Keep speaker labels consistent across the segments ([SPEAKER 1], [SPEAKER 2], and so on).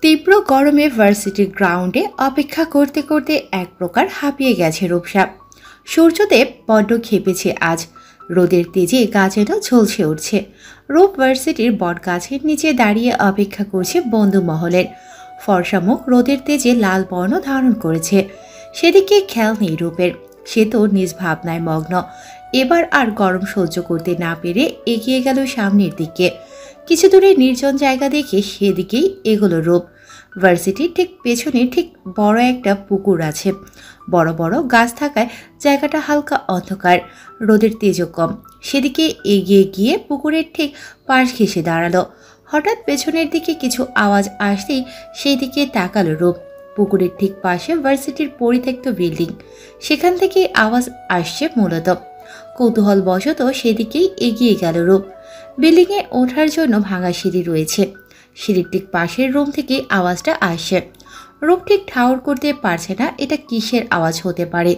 [SPEAKER 1] তীব্র গরমে ভার্সিটির গ্রাউন্ডে অপেক্ষা করতে করতে এক প্রকার হাঁপিয়ে গেছে রূপসা। সূর্যদেব বড্ড খেপেছে আজ, রোদের তেজে গা যেন ঝলসে উঠছে। রূপ ভার্সিটির বট গাছের নিচে দাঁড়িয়ে অপেক্ষা করছে বন্ধু মহলের। ফর্সা মুখ রোদের তেজে লাল বর্ণ ধারণ করেছে। সেদিকে খেয়াল নেই রূপের, সে তো নিজ ভাবনায় মগ্ন। এবার আর গরম সহ্য করতে না পেরে এগিয়ে গেল সামনের দিকে। কিছু দূরে নির্জন জায়গা দেখে সেদিকেই এগোলো রূপ। ভার্সিটির ঠিক পেছনে ঠিক বড় একটা পুকুর আছে। বড় বড় গাছ থাকায় জায়গাটা হালকা অন্ধকার, রোদের তেজও কম। সেদিকে এগিয়ে গিয়ে পুকুরের ঠিক পাশ ঘেঁষে দাঁড়ালো। হঠাৎ পেছনের দিকে কিছু আওয়াজ আসতেই সেই দিকে তাকালো রূপ। পুকুরের ঠিক পাশে ভার্সিটির পরিত্যক্ত বিল্ডিং, সেখান থেকেই আওয়াজ আসছে মূলত। কৌতূহলবশত সেদিকেই এগিয়ে গেল রূপ। বিল্ডিংয়ে ওঠার জন্য ভাঙা সিঁড়ি রয়েছে। সিঁড়ির ঠিক পাশের রুম থেকে আওয়াজটা আসছে। রূপ ঠিক ঠাউর করতে পারছে না এটা কিসের আওয়াজ হতে পারে।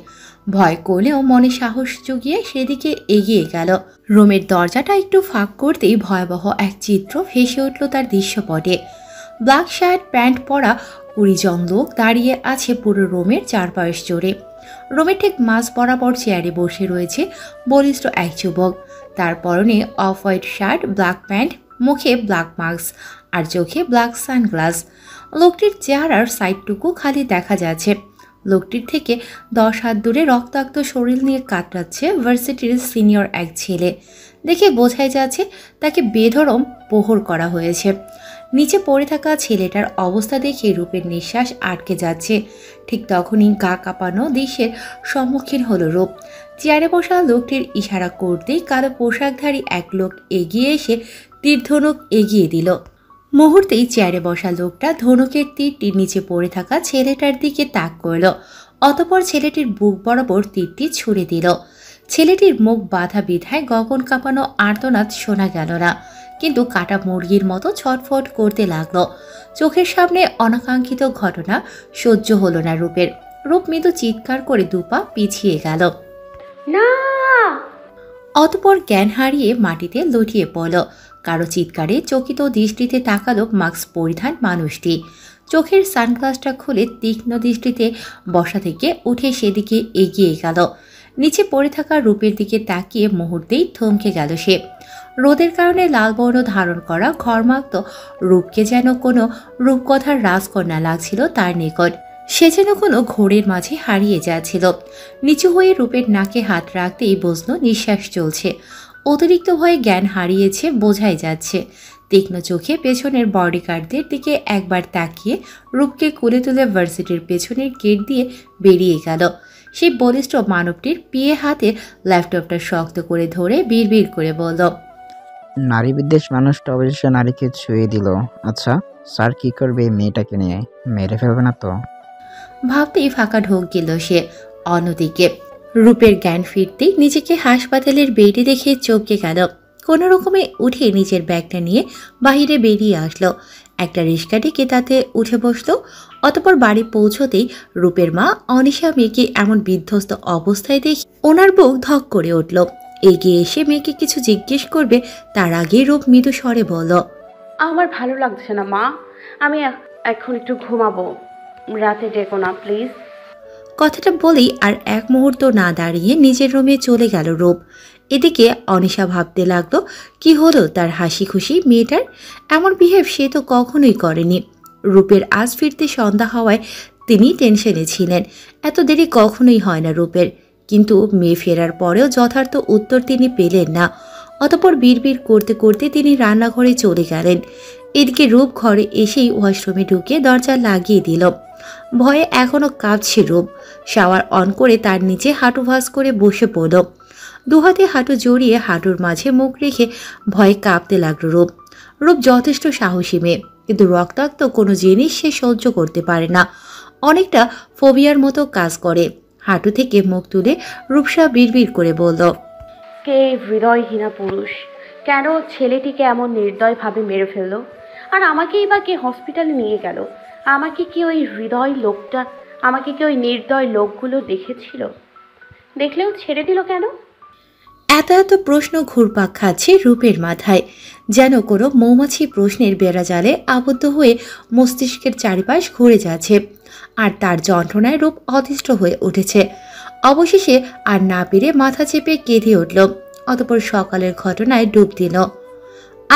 [SPEAKER 1] ভয় করলেও মনে সাহস জুগিয়ে সেদিকে এগিয়ে গেল। রুমের দরজাটা একটু ফাঁক করতেই ভয়াবহ এক চিত্র ভেসে উঠল তার দৃশ্যপটে। ব্ল্যাক শার্ট প্যান্ট পরা 20 জন লোক দাঁড়িয়ে আছে পুরো রুমের চারপাশ জুড়ে। রুমের ঠিক মাঝ বরাবর চেয়ারে বসে রয়েছে বলিষ্ঠ এক যুবক। তার পরনে off white shirt, black pant, মুখে ব্ল্যাক মাস্ক আর চোখে ব্ল্যাক সানগ্লাস। লোকটির চেহারার সাইডটুকু খালি দেখা যাচ্ছে। লোকটির থেকে 10 হাত দূরে রক্তাক্ত শরীর নিয়ে কাতরাচ্ছে ভার্সিটির সিনিয়র এক ছেলে। দেখে বোঝাই যাচ্ছে তাকে বেধড়ম প্রহর করা হয়েছে। নিচে পড়ে থাকা ছেলেটার অবস্থা দেখে রূপের নিঃশ্বাস আটকে যাচ্ছে। ঠিক তখনই গা কাঁপানো দৃশ্যের সম্মুখীন হলো রূপ। চেয়ারে বসা লোকটির ইশারা করতেই কালো পোশাকধারী এক লোক এগিয়ে এসে তীর ধনুক এগিয়ে দিল। মুহূর্তেই চেয়ারে বসা লোকটা ধনুকের তীরটি নিচে পড়ে থাকা ছেলেটার দিকে তাক করল। অতঃপর ছেলেটির বুক বরাবর তীরটি ছুড়ে দিল। ছেলেটির মুখ বাধা বিধায় গগন কাঁপানো আর্তনাদ শোনা গেল না, কিন্তু কাটা মুরগির মতো ছটফট করতে লাগলো। চোখের সামনে অনাকাঙ্ক্ষিত ঘটনা সহ্য হলো না রূপের। রূপ মৃদু চিৎকার করে দুপা পিছিয়ে গেল।
[SPEAKER 2] না!
[SPEAKER 1] অতঃপর জ্ঞান হারিয়ে মাটিতে লুটিয়ে পড়ল। কারো চিৎকারে চকিত দৃষ্টিতে তাকালো মাস্ক পরিধান মানুষটি। চোখের সানগ্লাসটা খুলে তীক্ষ্ণ দৃষ্টিতে বসা থেকে উঠে সেদিকে এগিয়ে গেল। নিচে পড়ে থাকা রূপের দিকে তাকিয়ে মুহূর্তেই থমকে গেল সে। রোদের কারণে লাল বর্ণ ধারণ করা ঘর্মাক্ত রূপকে যেন কোনো রূপকথার রাজকন্যা লাগছিল তার নিকট। সে যেন কোনো ঘোরের মাঝে হারিয়ে যাচ্ছিল। নিচু হয়ে রূপের নাকে হাত রাখতেই বুঝল নিঃশ্বাস চলছে। অতিরিক্ত ভয়ে জ্ঞান হারিয়েছে বোঝাই যাচ্ছে। তীক্ষ্ণ চোখে পেছনের বডিগার্ডদের দিকে একবার তাকিয়ে রূপকে কোলে তুলে ভার্সিটির পেছনের গেট দিয়ে বেরিয়ে গেল। সেই বলিষ্ঠ মানবটির পিয়ে হাতে ল্যাপটপটা শক্ত করে ধরে বিড়বিড় করে বলল,
[SPEAKER 3] নারী বিদ্বেষ মানুষটা অবশেষে নারীকে ছুঁয়ে দিল। আচ্ছা, স্যার কি করবে এই মেয়েটাকে নিয়ে? মেরে ফেলবে না তো?
[SPEAKER 1] ভাবতেই ফাঁকা ঢোক গেল সে। অন্যদিকে রূপের জ্ঞান ফিরতেই নিজেকে হাসপাতালের বেডে দেখে চমকে গেল। কোনো রকমে উঠে নিজের ব্যাগটা নিয়ে বাহিরে বেরিয়ে আসলো। একটা রিক্সা ডেকে তাতে উঠে বসলো। অতপর বাড়ি পৌঁছতেই রূপের মা অনিশা মেয়েকে এমন বিধ্বস্ত অবস্থায় দেখে ওনার বুক ধক করে উঠল। এগিয়ে এসে মেয়েকে কিছু জিজ্ঞেস করবে তার আগেই রূপ মৃদু স্বরে বলল,
[SPEAKER 2] আমার ভালো লাগছে না মা, আমি এখন একটু ঘুমাবো, রাতে ডেকো না প্লিজ।
[SPEAKER 1] কথাটা বলেই আর এক মুহূর্ত না দাঁড়িয়ে নিজের রুমে চলে গেল রূপ। এদিকে অনিশা ভাবতে লাগলো কি হলো তার হাসি খুশি মেয়েটার। এমন বিহেভ সে তো কখনোই করেনি। রূপের আজ ফিরতে সন্ধ্যা হওয়ায় তিনি টেনশনে ছিলেন। এত দেরি কখনোই হয় না রূপের, কিন্তু মেয়ে ফেরার পরেও যথার্থ উত্তর তিনি পেলেন না। অতঃপর বিড়বিড় করতে করতে তিনি রান্নাঘরে চলে গেলেন। এদিকে রূপ ঘরে এসেই ওয়াশরুমে ঢুকে দরজা লাগিয়ে দিল। ভয়ে এখনো কাঁপছে রূপ। শাওয়ার অন করে তার নিচে হাঁটু ভাঁজ করে বসে পড়ল। দুহাতে হাঁটু জড়িয়ে হাঁটুর মাঝে মুখ রেখে ভয়ে কাঁপতে লাগলো রূপ। রূপ যথেষ্ট সাহসী মেয়ে, কিন্তু রক্তাক্ত কোনো জিনিস সে সহ্য করতে পারে না। অনেকটা ফোবিয়ার মতো কাজ করে। হাঁটু থেকে মুখ তুলে রূপসা বিড়বিড় করে বলল,
[SPEAKER 2] কে হৃদয়হীনা পুরুষ? কেন ছেলেটিকে এমন নির্দয়ভাবে মেরে ফেললো? আর আমাকেই বা কে হসপিটালে নিয়ে গেল? আমাকে কি ওই আমাকে কি ওই নির্দয় লোকগুলো দেখেছিল? দেখলেও ছেড়ে দিল কেন?
[SPEAKER 1] এত এত প্রশ্ন ঘুরপাক খাচ্ছে রূপের মাথায়, যেন কোনো মৌমাছি প্রশ্নের বেড়াজালে আবদ্ধ হয়ে মস্তিষ্কের চারিপাশ ঘুরে যাচ্ছে। আর তার যন্ত্রণায় রূপ অতিষ্ঠ হয়ে উঠেছে। অবশেষে আর না পেরে মাথা চেপে কেঁদে উঠল। অতঃপর সকালের ঘটনায় ডুব দিল।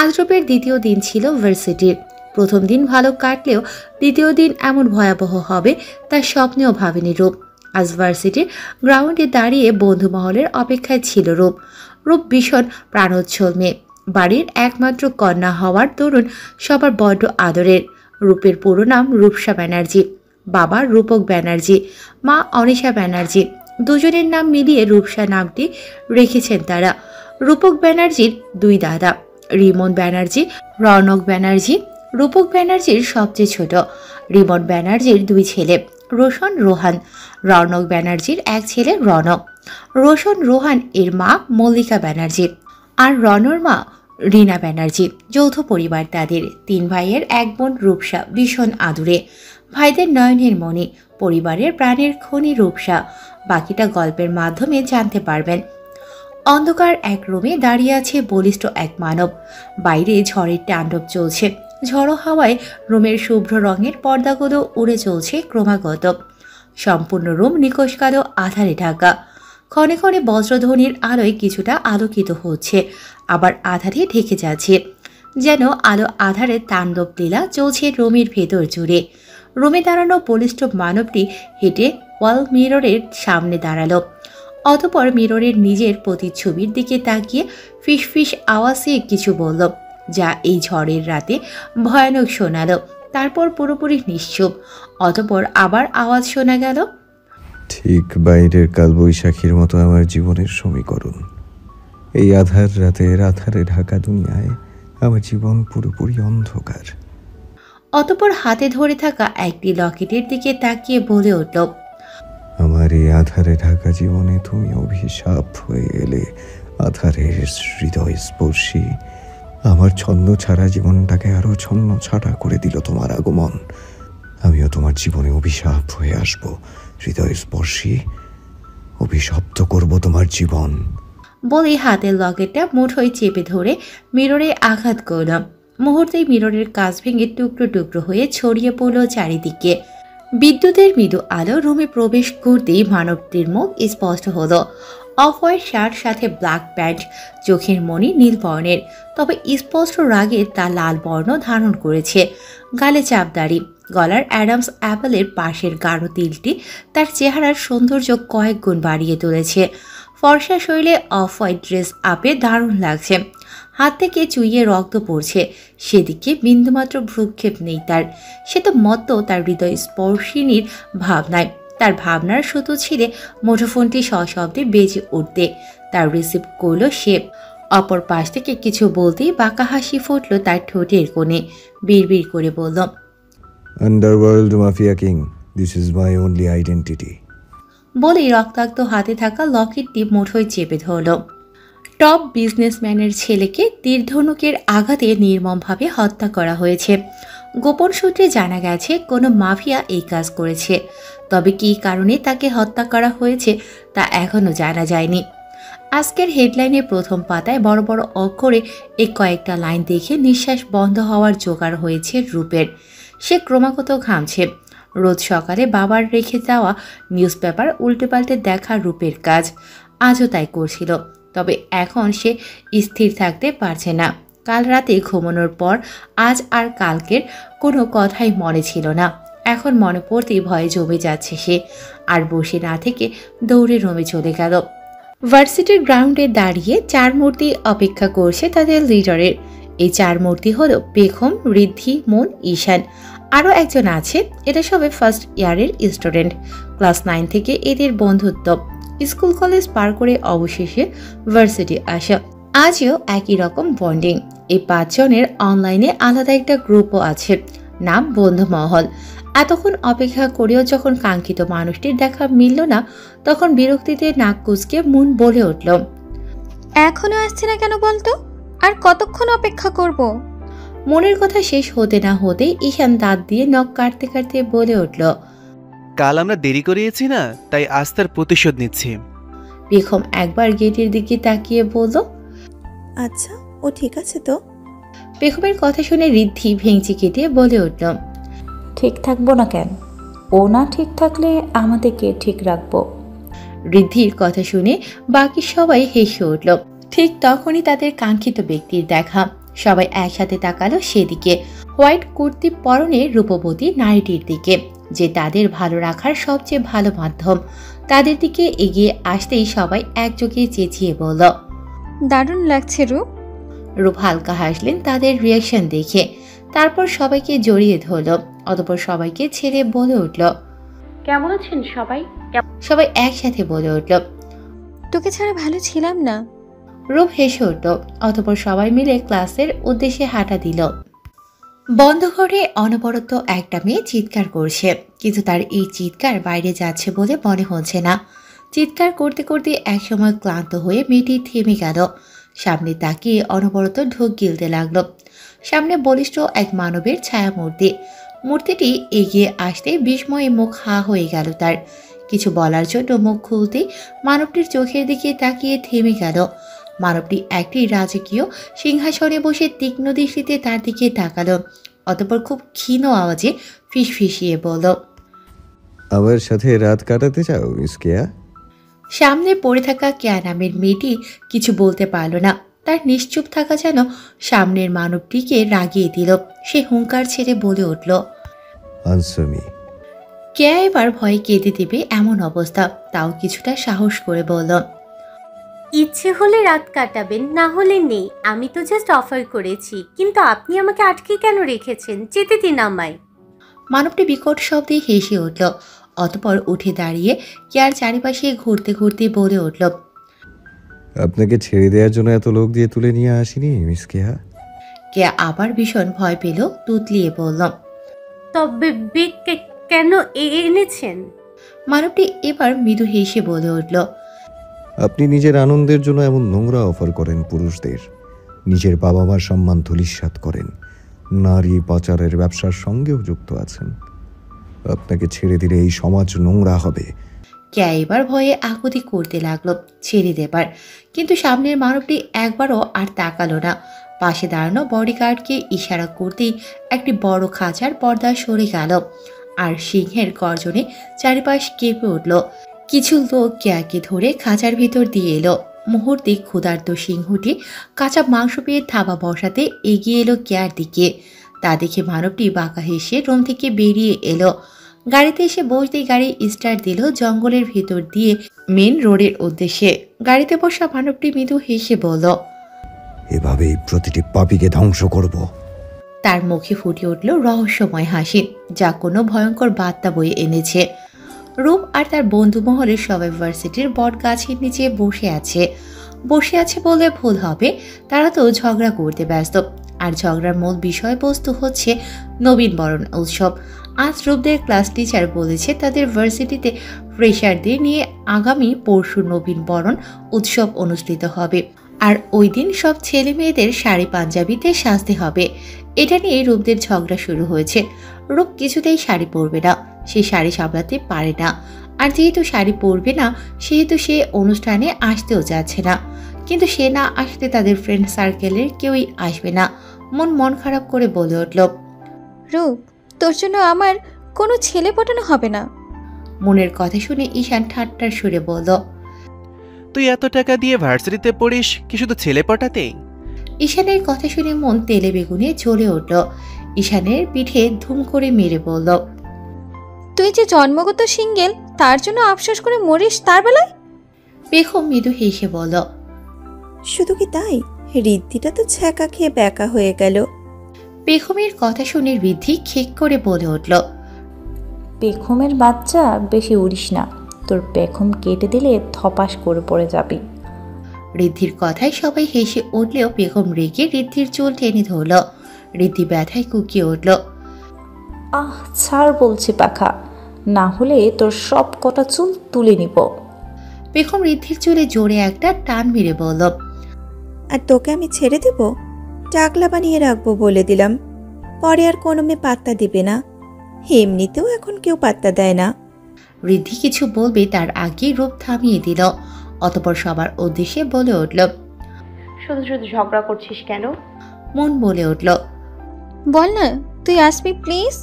[SPEAKER 1] আজ রূপের দ্বিতীয় দিন ছিল ভার্সিটির। প্রথম দিন ভালো কাটলেও দ্বিতীয় দিন এমন ভয়াবহ হবে তার স্বপ্নেও ভাবেনি রূপ। আজ ভার্সিটির গ্রাউন্ডে দাঁড়িয়ে বন্ধু মহলের অপেক্ষায় ছিল রূপ। রূপ ভীষণ প্রাণোচ্ছল মেয়ে, বাড়ির একমাত্র কন্যা হওয়ার দরুন সবার বড্ড আদরের। রূপের পুরো নাম রূপসা ব্যানার্জি, বাবা রূপক ব্যানার্জি, মা অনিশা ব্যানার্জি। দুজনের নাম মিলিয়ে রূপসা নামটি রেখেছেন তারা। রূপক ব্যানার্জির দুই দাদা, রিমন ব্যানার্জি, রৌনক ব্যানার্জি। রূপক ব্যানার্জির সবচেয়ে ছোট। রিমন ব্যানার্জির দুই ছেলে, রোশন রোহান। রৌনক ব্যানার্জির এক ছেলে রনক। রোশন রোহান এর মা মল্লিকা ব্যানার্জি আর রনর মা রীনা ব্যানার্জি। যৌথ পরিবার তাদের। 3 ভাইয়ের 1 বোন রূপসা ভীষণ আদুরে, ভাইদের নয়নের মণি, পরিবারের প্রাণের খনি রূপসা। বাকিটা গল্পের মাধ্যমে জানতে পারবেন। অন্ধকার এক রুমে দাঁড়িয়ে আছে বলিষ্ঠ এক মানব। বাইরে ঝড়ের তাণ্ডব চলছে। ঝড়ো হাওয়ায় রুমের শুভ্র রঙের পর্দাগুলো উড়ে চলছে ক্রমাগত। সম্পূর্ণ রুম নিকষ কালো আধারে ঢাকা। ক্ষণে ক্ষণে বজ্রধ্বনির আলোয় কিছুটা আলোকিত হচ্ছে, আবার আধারে ঢেকে যাচ্ছে। যেন আলো আধারে তাণ্ডব লীলা চলছে রুমের ভেতর জুড়ে। রুমে দাঁড়ানো বলিষ্ঠ মানবটি হেঁটে ওয়াল মিররের সামনে দাঁড়ালো। অতঃপর মিররের নিজের প্রতিচ্ছবির দিকে তাকিয়ে ফিস ফিস আওয়াজে কিছু বলল, যা এই ঝড়ের রাতে ভয়ানক শোনালো। তারপর পুরোপুরি নিশ্চুপ। অতঃপর আবার আওয়াজ শোনা গেল,
[SPEAKER 4] ঠিক বাইরের কালবৈশাখীর মতো আমার জীবনের সমীকরণ। এই আধার রাতের আধারে ঢাকা দুনিয়ায় আমার জীবন পুরোপুরি অন্ধকার।
[SPEAKER 1] অতঃপর হাতে ধরে থাকা একটি লকেটের দিকে তাকিয়ে বলে উঠল,
[SPEAKER 4] আমার এই আধারে ঢাকা জীবনে তুমি অভিশাপ হয়ে এলে, আধারের হৃদয় স্পর্শী। আমার ছন্ন ছাড়া জীবনটাকে আরো ছন্ন ছাড়া করে দিল তোমার আগমন। আমিও তোমার জীবনে অভিশাপ হয়ে আসব, হৃদয় স্পর্শী। অভিশপ্ত করব তোমার জীবন।
[SPEAKER 1] বলে হাতের লকেটটা মুঠোয় চেপে ধরে মিররে আঘাত করল। মুহূর্তেই মিররের কাঁচ ভেঙে টুকরো টুকরো হয়ে ছড়িয়ে পড়ল চারিদিকে। বিদ্যুতের মৃদু আলো রুমে প্রবেশ করতেই মানবটির মুখ স্পষ্ট হলো। অফ হোয়াইট শার্ট, সাথে ব্ল্যাক প্যান্ট, চোখের মণি নীল বর্ণের, তবে স্পষ্ট রাগে তা লাল বর্ণ ধারণ করেছে। গালে চাপদাড়ি, গলার অ্যাডামস অ্যাপেলের পাশের গাঢ় তিলটি তার চেহারার সৌন্দর্য কয়েক গুণ বাড়িয়ে তুলেছে। ফর্সা শরীরে অফ হোয়াইট ড্রেস আপে দারুণ লাগছে। হাত থেকে চুইয়ে রক্ত পড়ছে, সেদিকে বিন্দুমাত্র ভ্রুক্ষেপ নেই তার। সে তো মত্ত তার হৃদয় স্পর্শিনীর ভাবনায়। তার ভাবনার সুতো ছিঁড়ে মুঠোফোনটি সশব্দে বেজে উঠতে তার রিসিভ করল সে। অপর পাশ থেকে কিছু বলতেই বাঁকা হাসি ফুটল তার ঠোঁটের কোণে। বিড়বিড় করে বলল,
[SPEAKER 4] underworld mafia king, this is my only identity.
[SPEAKER 1] বলেই রক্তাক্ত হাতে থাকা লকেটটি মুঠোয় চেপে ধরল। টপ বিজনেসম্যানের ছেলেকে তীরধনুকের আঘাতে নির্মমভাবে হত্যা করা হয়েছে। গোপন সূত্রে জানা গেছে কোনো মাফিয়া এই কাজ করেছে। তবে কী কারণে তাকে হত্যা করা হয়েছে তা এখনও জানা যায়নি। আজকের হেডলাইনে প্রথম পাতায় বড় বড় অক্ষরে এই কয়েকটা লাইন দেখে নিঃশ্বাস বন্ধ হওয়ার জোগাড় হয়েছে রূপের। সে ক্রমাগত ঘামছে। রোজ সকালে বাবার রেখে যাওয়া নিউজ পেপার উল্টে পাল্টে দেখা রূপের কাজ আজও তাই করছিল। তবে এখন সে স্থির থাকতে পারছে না। কাল রাতে ঘুমানোর পর আজ আর কালকের কোনো কথাই মনে ছিল না। এখন মনে পড়তেই ভয়ে জমে যাচ্ছে সে। আর বসে না থেকে দৌড়ে রুমে চলে গেল। ভার্সিটির গ্রাউন্ডে দাঁড়িয়ে 4 মূর্তি অপেক্ষা করছে তাদের লিডারের। এই 4 মূর্তি হলো পেখম, ঋদ্ধি, মন, ঈশান। আরও একজন আছে। এরা সবে ফার্স্ট ইয়ারের স্টুডেন্ট। ক্লাস 9 থেকে এদের বন্ধুত্ব। স্কুল কলেজ পার করে অবশেষে ভার্সিটি আসা। আজও একই রকম বন্ডিং। এই 5 জনের অনলাইনে আলাদা একটা গ্রুপও আছে, নাম বন্ধু মহল। এতক্ষণ অপেক্ষা করেও যখন কাঙ্ক্ষিত মানুষটির দেখা মিলল না, তখন বিরক্তিতে নাক কুঁচকে মন বলে উঠল,
[SPEAKER 5] এখনো আসছে না কেন বলতো? আর কতক্ষণ অপেক্ষা করব?
[SPEAKER 1] মনের কথা শেষ হতে না হতেই ঈশান দাঁত দিয়ে নখ কাটতে কাটতে বলে উঠল,
[SPEAKER 6] কাল আমরা দেরি করিয়েছি না, তাই আজ তার প্রতিশোধ নিচ্ছি।
[SPEAKER 1] পেখম একবার গেটের দিকে তাকিয়ে বলল,
[SPEAKER 6] আচ্ছা, ও ঠিক আছে তো?
[SPEAKER 1] পেখমের কথা শুনে ঋদ্ধি ভেঙচি কেটে বলে উঠল,
[SPEAKER 7] ঠিক থাকবো না কেন? ও না ঠিক থাকলে আমাদেরকে ঠিক রাখবো।
[SPEAKER 1] ঋদ্ধির কথা শুনে বাকি সবাই হেসে উঠল। ঠিক তখনই তাদের কাঙ্ক্ষিত ব্যক্তির দেখা। সবাই একসাথে তাকালো সেদিকে, হোয়াইট কুর্তি পরনে রূপবতী নারীটির দিকে, যে তাদের ভালো রাখার সবচেয়ে ভালো মাধ্যম। তাদের দিকে এগিয়ে আসতেই সবাই একযোগে চেঁচিয়ে বলল,
[SPEAKER 5] দারুণ লাগছে রূপ।
[SPEAKER 1] রূপ হালকা হাসলেন তাদের রিয়াকশন দেখে, তারপর সবাইকে জড়িয়ে ধরল, অতঃপর সবাইকে ছেড়ে বলে উঠল,
[SPEAKER 2] কেমন আছেন সবাই?
[SPEAKER 1] সবাই একসাথে বলে উঠল,
[SPEAKER 5] তোকে ছাড়া ভালো ছিলাম না।
[SPEAKER 1] রূপ হেসে উঠল, অতঃপর সবাই মিলে ক্লাসের উদ্দেশ্যে হাঁটা দিল। বন্ধ ঘরে অনবরত একটা মেয়ে চিৎকার করছে, কিন্তু তার এই চিৎকার বাইরে যাচ্ছে বলে মনে হচ্ছে না। চিৎকার করতে করতে একসময় ক্লান্ত হয়ে মেয়েটি থেমে গেল। সামনে তাকিয়ে অনবরত ঢোক গিলতে লাগলো। সামনে বলিষ্ঠ এক মানবের ছায়ামূর্তি। মূর্তিটি এগিয়ে আসতে বিস্ময়ে মুখ হা হয়ে গেল তার। কিছু বলার জন্য মুখ খুলতে মানবটির চোখের দিকে তাকিয়ে থেমে গেল। মানবটি একটি রাজকীয় সিংহাসনে বসে তীক্ষ্ণ দৃষ্টিতে তার দিকে তাকালো, অতঃপর খুব ক্ষীণ আওয়াজে ফিসফিসিয়ে বলল,
[SPEAKER 4] আমার সাথে রাত কাটাতে চাও মিস কেয়া?
[SPEAKER 1] সামনে পড়ে থাকা কেয়া নামের মেয়েটি কিছু বলতে পারল না। তার নিশ্চুপ থাকা যেন সামনের মানবটিকে রাগিয়ে দিল। সে হুঙ্কার ছেড়ে বলে উঠল,
[SPEAKER 4] আনসার মি।
[SPEAKER 1] কেয়া এবার ভয়ে কেঁদে দেবে এমন অবস্থা, তাও কিছুটা সাহস করে বলল,
[SPEAKER 8] ইচ্ছে হলে রাত কাটাবেন, না হলে নেই। আমি তো জাস্ট অফার করেছি, কিন্তু আপনি আমাকে আটকে কেন রেখেছেন? যেতে দিন আমায়।
[SPEAKER 1] মানবটি বিকট শব্দে হেসে উঠল, অতঃপর উঠে দাঁড়িয়ে কেয়ার চারিপাশে ঘুরতে ঘুরতে বলে উঠল,
[SPEAKER 4] আপনাকে ছেড়ে দেওয়ার জন্য এত লোক দিয়ে তুলে নিয়ে আসিনি মিস কেয়া।
[SPEAKER 1] কেয়া আবার ভীষণ ভয় পেল, তুতলিয়ে বলল,
[SPEAKER 8] তবে বেগ কেন এনেছেন?
[SPEAKER 1] মানবটি এবার মৃদু হেসে বলে উঠল,
[SPEAKER 4] আপনি নিজের আনন্দের জন্য এমন নোংরা অফার করেন পুরুষদের। নিজের বাবা মার সম্মান ধূলিসাৎ করেন, নারী পাচারের ব্যবসার সঙ্গেও যুক্ত আছেন। আপনাকে ছেড়ে দিলে এই সমাজ নোংরা হবে।
[SPEAKER 1] কেয়া এবার ভয়ে আকুতি করতে লাগলো ছেড়ে দেবার, কিন্তু সামনের মানবটি একবারও আর তাকালো না। পাশে দাঁড়ানো বডিগার্ডকে ইশারা করতেই একটি বড় খাঁচার পর্দা সরে গেল, আর সিংহের গর্জনে চারিপাশ কেঁপে উঠল। কিছু লোক কেয়াকে ধরে খাঁচার ভিতর দিয়ে এলো। মুহূর্তে ক্ষুধার্ত সিংহটি কাঁচা মাংস পেয়ে থাবা বসাতে এগিয়ে এলো কেয়ার দিকে। তা দেখে মানবটি বাঁকা হেসে রুম থেকে বেরিয়ে এলো। গাড়িতে এসে বসতেই গাড়ি স্টার্ট দিল জঙ্গলের ভেতর দিয়ে মেন রোডের উদ্দেশ্যে। গাড়িতে বসা মানবটি মৃদু হেসে বলল,
[SPEAKER 4] এভাবেই প্রতিটি পাপীকে ধ্বংস করব।
[SPEAKER 1] তার মুখে ফুটে উঠল রহস্যময় হাসি, যা কোনো ভয়ঙ্কর বার্তা বয়ে এনেছে। রূপ আর তার বন্ধু মহলের সবাই ভার্সিটির বট গাছের নিচে বসে আছে বলে ভুল হবে। তারা তো ঝগড়া করতে ব্যস্ত, আর ঝগড়ার মূল বিষয়বস্তু হচ্ছে নবীন বরণ উৎসব। আজ রূপদের ক্লাস টিচার বলেছে তাদের ভার্সিটিতে ফ্রেশারদের নিয়ে আগামী পরশু নবীন বরণ উৎসব অনুষ্ঠিত হবে, আর ওই দিন সব ছেলে মেয়েদের শাড়ি পাঞ্জাবিতে সাজতে হবে। এটা নিয়ে রূপদের ঝগড়া শুরু হয়েছে। রূপ কিছুতেই শাড়ি পরবে না, সে শাড়ি সামলাতে পারে না, আর যেহেতু শাড়ি পরবে না সেহেতু সে অনুষ্ঠানে আসতেও যাচ্ছে না। কিন্তু সে না আসলে তাদের ফ্রেন্ড সার্কেলের কেউই আসবে না। মন খারাপ করে বলে উঠল,
[SPEAKER 5] রূপ, তোর জন্য আমার কোনো ছেলে পটানো হবে না।
[SPEAKER 1] মনের কথা শুনে ঈশান ঠাট্টার সুরে বলল,
[SPEAKER 9] তুই এত টাকা দিয়ে ভার্সিটিতে পড়িস কি শুধু ছেলে পটাতেই?
[SPEAKER 1] ঈশানের কথা শুনে মন তেলে বেগুনে জ্বলে উঠল। ঈশানের পিঠে ধুম করে মেরে বলল,
[SPEAKER 5] তুই যে জন্মগত সিঙ্গেল, তার জন্য আফসোস করে মরিস তার বেলায়?
[SPEAKER 1] পেখম মৃদু হেসে বলল,
[SPEAKER 6] শুধু কি তাই, ঋদ্ধিটা তো ছ্যাঁকা খেয়ে ব্যাকা হয়ে গেল।
[SPEAKER 1] পেখমের কথা শুনে ঋদ্ধি খেক করে বলে উঠল,
[SPEAKER 7] পেখমের বাচ্চা বেশি উড়িস না, তোর পেখম কেটে দিলে থপাস করে পড়ে যাবি।
[SPEAKER 1] ঋদ্ধির কথায় সবাই হেসে উঠলেও পেখম রেগে ঋদ্ধির চুল টেনে ধরল। ঋদ্ধি ব্যথায় কুকিয়ে উঠল,
[SPEAKER 7] আহ ছাড় বলছি পাখা, না হলে তোর সব কটা চুল তুলে নিব।
[SPEAKER 1] পেখম ঋদ্ধির চুলে জোরে একটা টান মেরে বলল,
[SPEAKER 6] আর তোকে আমি ছেড়ে দেব? টাকলা বানিয়ে রাখবো বলে দিলাম, পরে আর কোনো মেয়ে পাত্তা দিবে না। এমনিতেও এখন কেউ পাত্তা দেয় না।
[SPEAKER 1] ঋদ্ধি কিছু বলবে তার আগেই রূপ থামিয়ে দিল। অতঃপর সবার উদ্দেশ্যে বলে উঠল।
[SPEAKER 2] শুধু শুধু ঝগড়া করছিস কেন?
[SPEAKER 1] মন বলে উঠল।
[SPEAKER 5] বল না তুই আসবি প্লিজ।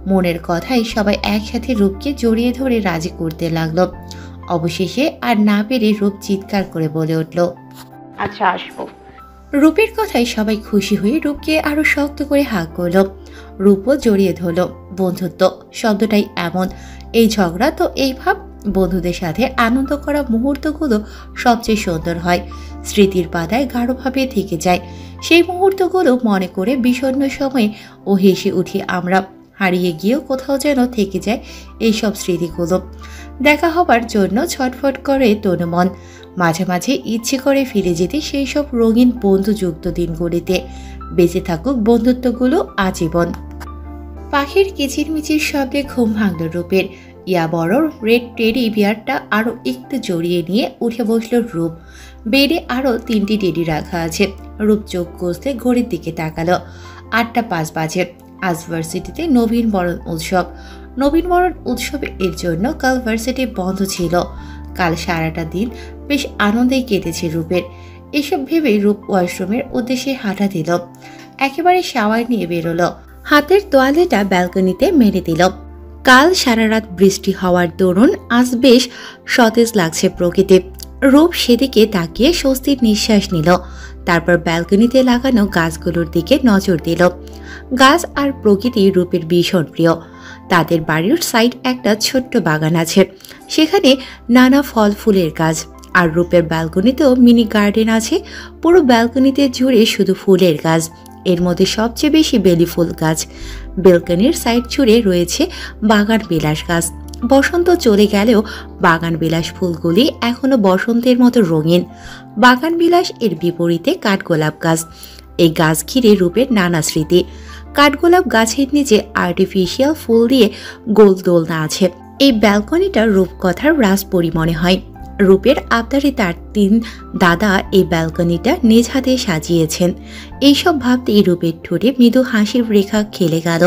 [SPEAKER 1] মনের কথাই সবাই একসাথে রূপকে জড়িয়ে ধরে রাজি করতে লাগলো। অবশেষে আর না পেরে রূপ চিৎকার করে বলে উঠল,
[SPEAKER 2] আচ্ছা আসবো।
[SPEAKER 1] রূপের কথায় সবাই খুশি হয়ে রূপকে আরো শক্ত করে হাঁক করল। রূপও জড়িয়ে ধরল। বন্ধুত্ব শব্দটাই এমন, এই ঝগড়া তো এই ভাব। বন্ধুদের সাথে আনন্দ করা মুহূর্তগুলো সবচেয়ে সুন্দর হয়, স্মৃতির পাতায় গাঢ়ভাবে থেকে যায়। সেই মুহূর্তগুলো মনে করে বিষণ্ণ সময়ে ও হেসে উঠি আমরা। হারিয়ে গিয়েও কোথাও যেন থেকে যায় এইসব স্মৃতিগুলো। দেখা হবার জন্য ছটফট করে তনুমন। মাঝে মাঝে ইচ্ছে করে ফিরে যেতে সেই সব রঙিন বন্ধুযুক্ত দিনগুলিতে। বেঁচে থাকুক বন্ধুত্বগুলো আজীবন। পাখির কিচিরমিচির শব্দে ঘুম ভাঙল রূপের। ইয়া বড় রেড টেডি বিয়ারটা আরো একটু জড়িয়ে নিয়ে উঠে বসল রূপ। বেডে আরো 3টি টেডি রাখা আছে। রূপ চোখ কষতে ঘড়ির দিকে তাকালো। 8:05 বাজে। আজ ভার্সিটিতে নবীনবরণ উৎসব। নবীনবরণ উৎসবে এর জন্য কাল ভার্সিটি বন্ধ ছিল। কাল সারাটা দিন বেশ আনন্দেই কেটেছে রূপের। এসব ভেবে রূপ ওয়াশরুমের উদ্দেশ্যে হাঁটা দিল। একেবারে শাওয়ার নিয়ে বেরোলো। হাতের তোয়ালেটা ব্যালকনিতে মেরে দিল। কাল সারা রাত বৃষ্টি হওয়ার দরুন আজ বেশ সতেজ লাগছে প্রকৃতি। রূপ সেদিকে তাকিয়ে স্বস্তির নিঃশ্বাস নিল। তারপর ব্যালকনিতে লাগানো গাছগুলোর দিকে নজর দিল। গাছ আর প্রকৃতি রূপের ভীষণ প্রিয়। তাদের বাড়ির সাইড একটা ছোট্ট বাগান আছে, সেখানে নানা ফল ফুলের গাছ। আর রূপের ব্যালকনিতেও মিনি গার্ডেন আছে। পুরো ব্যালকনিতে জুড়ে শুধু ফুলের গাছ। এর মধ্যে সবচেয়ে বেশি বেলি ফুল গাছ। ব্যালকনির সাইড জুড়ে রয়েছে বাগান বিলাস গাছ। বসন্ত চলে গেলেও বাগান বিলাস ফুলগুলি এখনো বসন্তের মতো রঙিন। বাগান বিলাস এর বিপরীতে কাঠগোলাপ গাছ। এই গাছ ঘিরে রূপের নানা স্মৃতি। কাঠগোলাপ গাছের নিচে আর্টিফিশিয়াল ফুল দিয়ে গোল দোলনা আছে। এই ব্যালকনিটা রূপকথার রাজপরী মনে হয়। রূপের আবদারে তার 3 দাদা এই ব্যালকনিটা নিজ হাতে সাজিয়েছেন। এইসব ভাবতেই রূপের ঠোঁটে মৃদু হাসির রেখা খেলে গেল।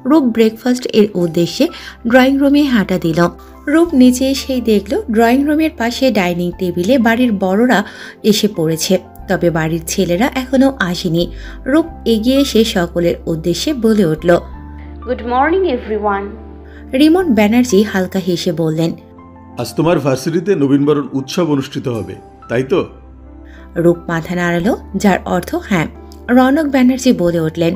[SPEAKER 1] রূপ ব্রেকফাস্ট এর উদ্দেশ্যে ড্রয়িং রুমে হাঁটা দিল। রূপ নিচে এসেই দেখল ড্রয়িং রুমের পাশে ডাইনিং টেবিলে বাড়ির বড়রা এসে পড়েছে, তবে বাড়ির ছেলেরা এখনো আসেনি। রূপ এগিয়ে এসে সকলের উদ্দেশ্যে বলে উঠল,
[SPEAKER 2] good morning everyone.
[SPEAKER 1] Rimon Banerjee হালকা হেসে বললেন,
[SPEAKER 10] আজ তোমার ভার্সিটিতে নবীনবরণ উৎসব অনুষ্ঠিত হবে, তাই তো?
[SPEAKER 1] রূপ মাথা নাড়ালো, যার অর্থ হ্যাঁ। রনক ব্যানার্জি বলে উঠলেন,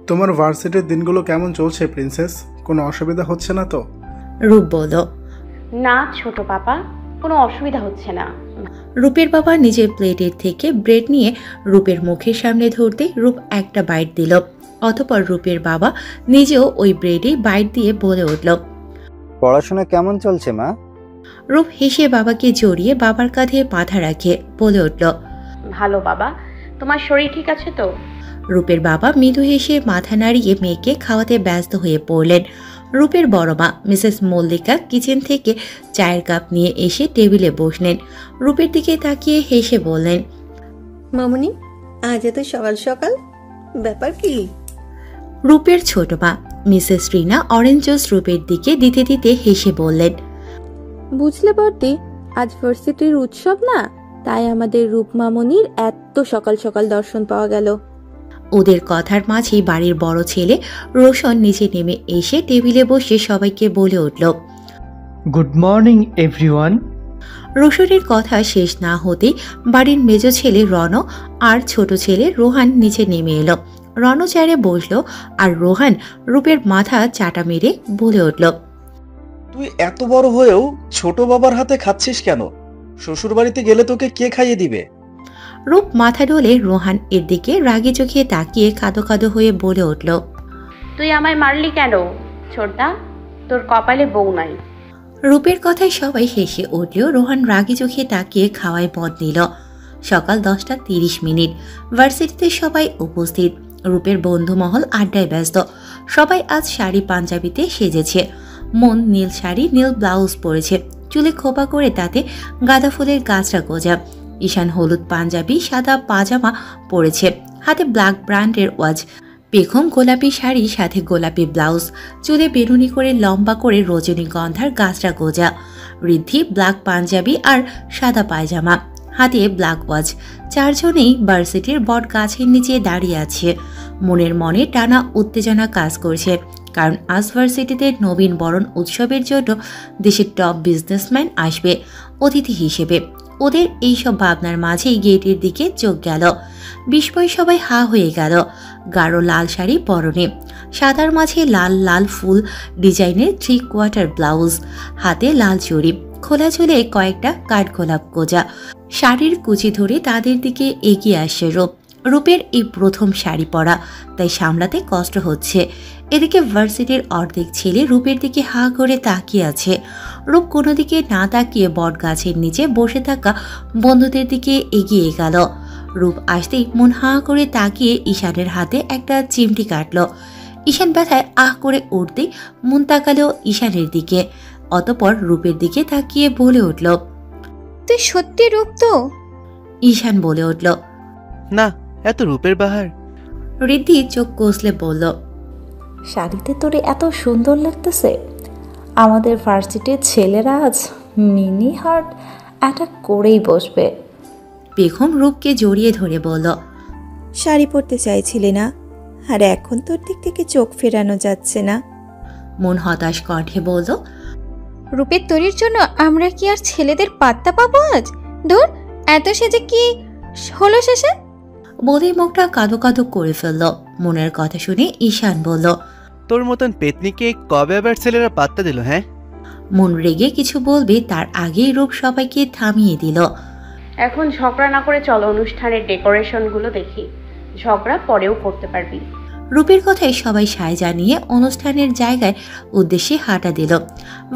[SPEAKER 11] তোমার ভার্সিটির দিনগুলো কেমন চলছে প্রিন্সেস? কোনো অসুবিধা হচ্ছে না তো?
[SPEAKER 1] রূপ বলল,
[SPEAKER 2] না ছোট পাপা, কোনো অসুবিধা হচ্ছে না।
[SPEAKER 1] রূপের বাবা নিজের প্লেটের থেকে ব্রেড নিয়ে রূপের মুখের সামনে ধরতে রূপ একটা বাইট দিল। অতঃপর রূপের বাবা নিজেও ওই ব্রেডে বাইট দিয়ে বলে উঠল,
[SPEAKER 12] পড়াশোনা কেমন চলছে মা?
[SPEAKER 1] রূপ হেসে বাবাকে জড়িয়ে বাবার কাঁধে মাথা রাখে বলে উঠল,
[SPEAKER 2] ভালো বাবা, তোমার শরীর ঠিক আছে তো?
[SPEAKER 1] রূপের বাবা মৃদু হেসে মাথা নাড়িয়ে মেয়েকে খাওয়াতে ব্যস্ত হয়ে পড়লেন। রূপের বড় মা মিসেস মল্লিকা কিচেন থেকে চায়ের কাপ নিয়ে এসে টেবিলে বসলেন। রূপের দিকে তাকিয়ে হেসে বললেন,
[SPEAKER 13] মামুনি, আজ এত সকাল সকাল, ব্যাপার কি?
[SPEAKER 1] রূপের ছোট মা মিসেস রিনা অরেঞ্জ জুস রূপের দিকে দিতে দিতে হেসে বললেন,
[SPEAKER 14] বুঝলে বর্দি, আজ ভার্সিটির উৎসব না, তাই আমাদের রূপ মামুনির এত সকাল সকাল দর্শন পাওয়া গেল।
[SPEAKER 1] ওদের কথার মাঝেই বাড়ির বড় ছেলে রোশন নিচে নেমে এসে টেবিলে বসে সবাইকে বলে উঠল,
[SPEAKER 15] গুড মর্নিং এভরিওয়ান।
[SPEAKER 1] রোশনের কথা শেষ না হতেই বাড়ির মেজ ছেলে রণ আর ছোট ছেলে রোহান নিচে নেমে এলো। রণ চেয়ারে বসলো আর রোহান রূপের মাথা চাটা মেরে বলে উঠল,
[SPEAKER 16] তুই এত বড় হয়েও ছোট বাবার হাতে খাচ্ছিস কেন? শ্বশুর বাড়িতে গেলে তোকে কে খাইয়ে দিবে?
[SPEAKER 1] রূপ মাথা ঢোলে রোহান এর দিকে রাগে চোখে তাকিয়ে কাঁদো কাঁদো হয়ে বলে উঠল,
[SPEAKER 2] তুই আমায় মারলি কেন ছোটদা? তোর কপালে বউ নাই।
[SPEAKER 1] রূপের কথায় সবাই হেসে উঠলেও রোহান রাগে চোখে তাকিয়ে খাওয়ায় পথ নিল। সকাল 10:30। ভার্সিটিতে সবাই উপস্থিত। রূপের বন্ধুমহল আড্ডায় ব্যস্ত। সবাই আজ শাড়ি পাঞ্জাবিতে সেজেছে। মন নীল শাড়ি নীল ব্লাউজ পরেছে, চুলে খোপা করে তাতে গাঁদা ফুলের গাছরা গোজা। ঈশান হলুদ পাঞ্জাবি সাদা পাজামা পরেছে, হাতে ব্ল্যাক ব্র্যান্ডের ওয়াচ। পেখম গোলাপি শাড়ি সাথে গোলাপি ব্লাউজ, চুলে বেনুনি করে লম্বা করে রজনীগন্ধার গাছরা গোজা। ঋদ্ধি ব্ল্যাক পাঞ্জাবি আর সাদা পায়জামা, হাতে ব্ল্যাক ওয়াচ। চারজনেই ভার্সিটির বট গাছের নিচে দাঁড়িয়ে আছে। মনের মনে টানা উত্তেজনা কাজ করছে, কারণ আজ ভার্সিটিতে নবীন বরণ উৎসবের জন্য দেশের টপ বিজনেসম্যান আসবে অতিথি হিসেবে। ওদের এইসব ভাবনার মাঝেই গেটের দিকে চোখ গেল। বিস্ময় সবাই হা হয়ে গেল। গাঢ় লাল শাড়ি পরনে, সাদার মাঝে লাল লাল ফুল ডিজাইনের 3/4 ব্লাউজ, হাতে লাল চুড়ি, খোলা চুলে কয়েকটা কাঠগোলাপ গোজা। শাড়ির কুচি ধরে তাদের দিকে এগিয়ে আসে রূপ। রূপের এই প্রথম শাড়ি পরা, তাই সামলাতে কষ্ট হচ্ছে। এদিকে ভার্সিটির অর্ধেক ছেলে রূপের দিকে হা করে তাকিয়ে আছে। রূপ কোনো দিকে না তাকিয়ে বট গাছের নিচে বসে থাকা বন্ধুদের দিকে এগিয়ে গেল। রূপ আসতেই মন হা করে তাকিয়ে ঈশানের হাতে একটা চিমটি কাটল। ঈশান ব্যথায় আহ করে উঠতেই মন তাকালো ঈশানের দিকে, অতপর রূপের দিকে তাকিয়ে বলে উঠল,
[SPEAKER 5] তুই সত্যি রূপ তো?
[SPEAKER 1] ঈশান বলে উঠল,
[SPEAKER 9] না, এত রূপের বাহার।
[SPEAKER 1] ঋদ্ধি চোখ কষলে বলল,
[SPEAKER 7] শাড়িতে তোরে এত সুন্দর লাগতেছে। আমাদের ভার্সিটির ছেলেরা আজ মিনি হার্ট অ্যাটাক করেই বসবে।
[SPEAKER 1] বেগম রূপকে জড়িয়ে ধরে বলল,
[SPEAKER 6] শাড়ি পরতে চাইছিলে না, আর এখন তোর দিক থেকে চোখ ফেরানো যাচ্ছে না।
[SPEAKER 1] মন হতাশ কণ্ঠে বলল,
[SPEAKER 5] রূপের তৈরির জন্য আমরা কি আর ছেলেদের পাত্তা পাবো আজ? ধুর, এত সেজে কি হলো শেষে?
[SPEAKER 1] বলে মুখটা কাঁদো কাঁদো করে ফেলল। মনের কথা শুনে ঈশান বলল,
[SPEAKER 9] তোর মতন পেতনিকে কবে আবার ছেলেরা পাত্তা দিল? হ্যাঁ,
[SPEAKER 1] মন রেগে কিছু বলবে তার আগেই রূপ সবাইকে থামিয়ে দিল।
[SPEAKER 2] এখন ঝগড়া না করে চলো অনুষ্ঠানের ডেকোরেশনগুলো দেখি। ঝগড়া পরেও করতে পারবি।
[SPEAKER 1] রূপের কথায় সবাই সায় জানিয়ে অনুষ্ঠানের জায়গায় উদ্দেশ্যে হাঁটা দিল।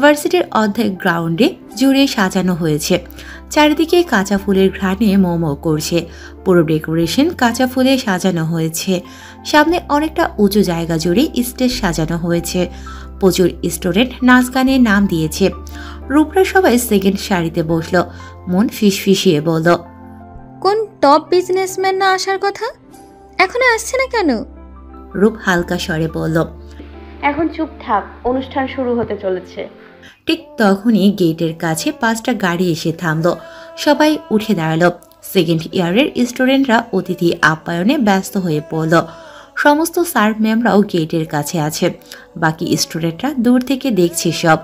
[SPEAKER 1] ভার্সিটির অর্ধেক গ্রাউন্ডে জুড়ে সাজানো হয়েছে। চারিদিকে কাঁচা ফুলের ঘ্রাণে মোমো করছে। পুরো ডেকোরেশন কাঁচা ফুলে সাজানো হয়েছে। সামনে অনেকটা উঁচু জায়গা জুড়ে স্টেজ সাজানো হয়েছে। প্রচুর স্টুডেন্ট নাচ গানে নাম দিয়েছে। রূপরা সবাই সেকেন্ড সারিতে বসলো। মন ফিসফিসিয়ে বলল,
[SPEAKER 5] কোন টপ বিজনেসম্যান না আসার কথা, এখনো আসছে না কেন?
[SPEAKER 1] রূপ হালকা স্বরে বলল,
[SPEAKER 2] এখন চুপ থাক, অনুষ্ঠান শুরু হতে চলেছে।
[SPEAKER 1] ঠিক তখনই গেটের কাছে 5টা গাড়ি এসে থামলো। সবাই উঠে দাঁড়ালো। সেকেন্ড ইয়ারের স্টুডেন্টরা অতিথি আপ্যায়নে ব্যস্ত হয়ে পড়ল। সমস্ত স্যার ম্যামরাও গেটের কাছে আছে। বাকি স্টুডেন্টরা দূর থেকে দেখছে সব।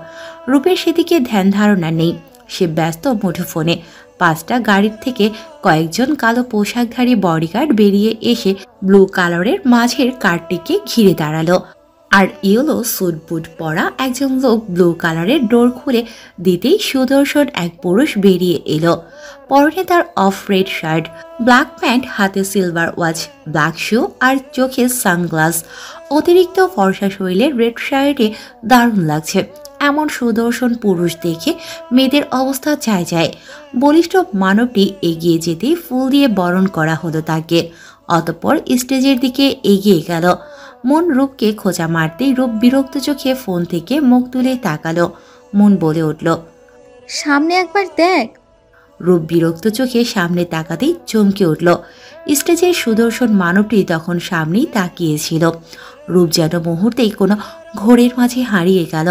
[SPEAKER 1] রূপের সেদিকে ধ্যান ধারণা নেই, সে ব্যস্ত মুঠোফোনে। 5টা গাড়ির থেকে কয়েকজন কালো পোশাকধারী বডিগার্ড বেরিয়ে এসে ব্লু কালারের মাঝের কারটিকে ঘিরে দাঁড়ালো। আর ইয়েলো স্যুট বুট পরা একজন লোক ব্লু কালারের ডোর খুলে দিতেই সুদর্শন এক পুরুষ বেরিয়ে এলো। পরনে তার of red shirt, black pant, হাতে সিলভার ওয়াচ, ব্ল্যাক শু আর চোখে সানগ্লাস। অতিরিক্ত ফর্সা শরীরের রেড শার্টে দারুণ লাগছে। এমন সুদর্শন পুরুষ দেখে মেয়েদের অবস্থা চায় যায়। বলিষ্ঠ মানবটি এগিয়ে যেতেই ফুল দিয়ে বরণ করা হলো তাকে। অতঃপর স্টেজের দিকে এগিয়ে গেল। মন রূপকে খোঁচা মারতেই রূপ বিরক্ত চোখে ফোন থেকে মুখ তুলে তাকালো। মন বলে উঠল,
[SPEAKER 5] সামনে একবার দেখ।
[SPEAKER 1] রূপ বিরক্ত চোখে সামনে তাকাতেই চমকে উঠল। স্টেজের সুদর্শন মানবটি তখন সামনেই তাকিয়েছিল। রূপ যেন মুহূর্তেই কোনো ঘোরের মাঝে হারিয়ে গেল।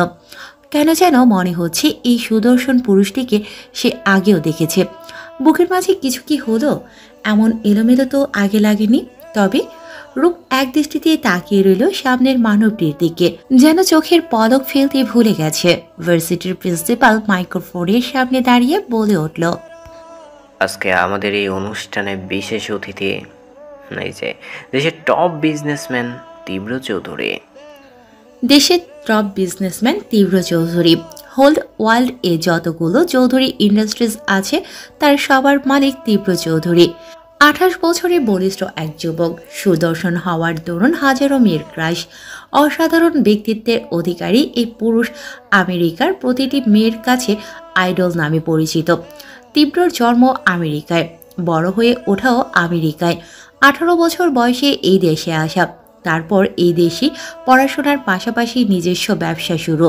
[SPEAKER 1] কেন যেন মনে হচ্ছে এই সুদর্শন পুরুষটিকে সে আগেও দেখেছে। বুকের মাঝে কিছু কি হলো? এমন এলোমেলো তো আগে লাগেনি। তবে রূপ এক দৃষ্টিতে তাকিয়ে রইল সামনের মানবটির দিকে, যেন চোখের পলক ফেলতে ভুলে গেছে। ভার্সিটির প্রিন্সিপাল মাইক্রোফোনের সামনে দাঁড়িয়ে বলে উঠল,
[SPEAKER 17] আজকে আমাদের এই অনুষ্ঠানে বিশেষ অতিথি এই যে দেশের টপ বিজনেসম্যান তীব্র চৌধুরী।
[SPEAKER 1] দেশের টপ বিজনেসম্যান তীব্র চৌধুরী। হোল ওয়ার্ল্ড এ যতগুলো চৌধুরী ইন্ডাস্ট্রিজ আছে তার সবার মালিক তীব্র চৌধুরী। 28 বছরে বলিষ্ঠ এক যুবক, সুদর্শন হওয়ার দরুন হাজারো মেয়ের ক্রাশ। অসাধারণ ব্যক্তিত্বের অধিকারী এই পুরুষ আমেরিকার প্রতিটি মেয়ের কাছে আইডল নামে পরিচিত। তীব্রর জন্ম আমেরিকায়, বড় হয়ে ওঠাও আমেরিকায়। 18 বছর বয়সে এই দেশে আসা। তারপর এই দেশে পড়াশোনার পাশাপাশি নিজস্ব ব্যবসা শুরু।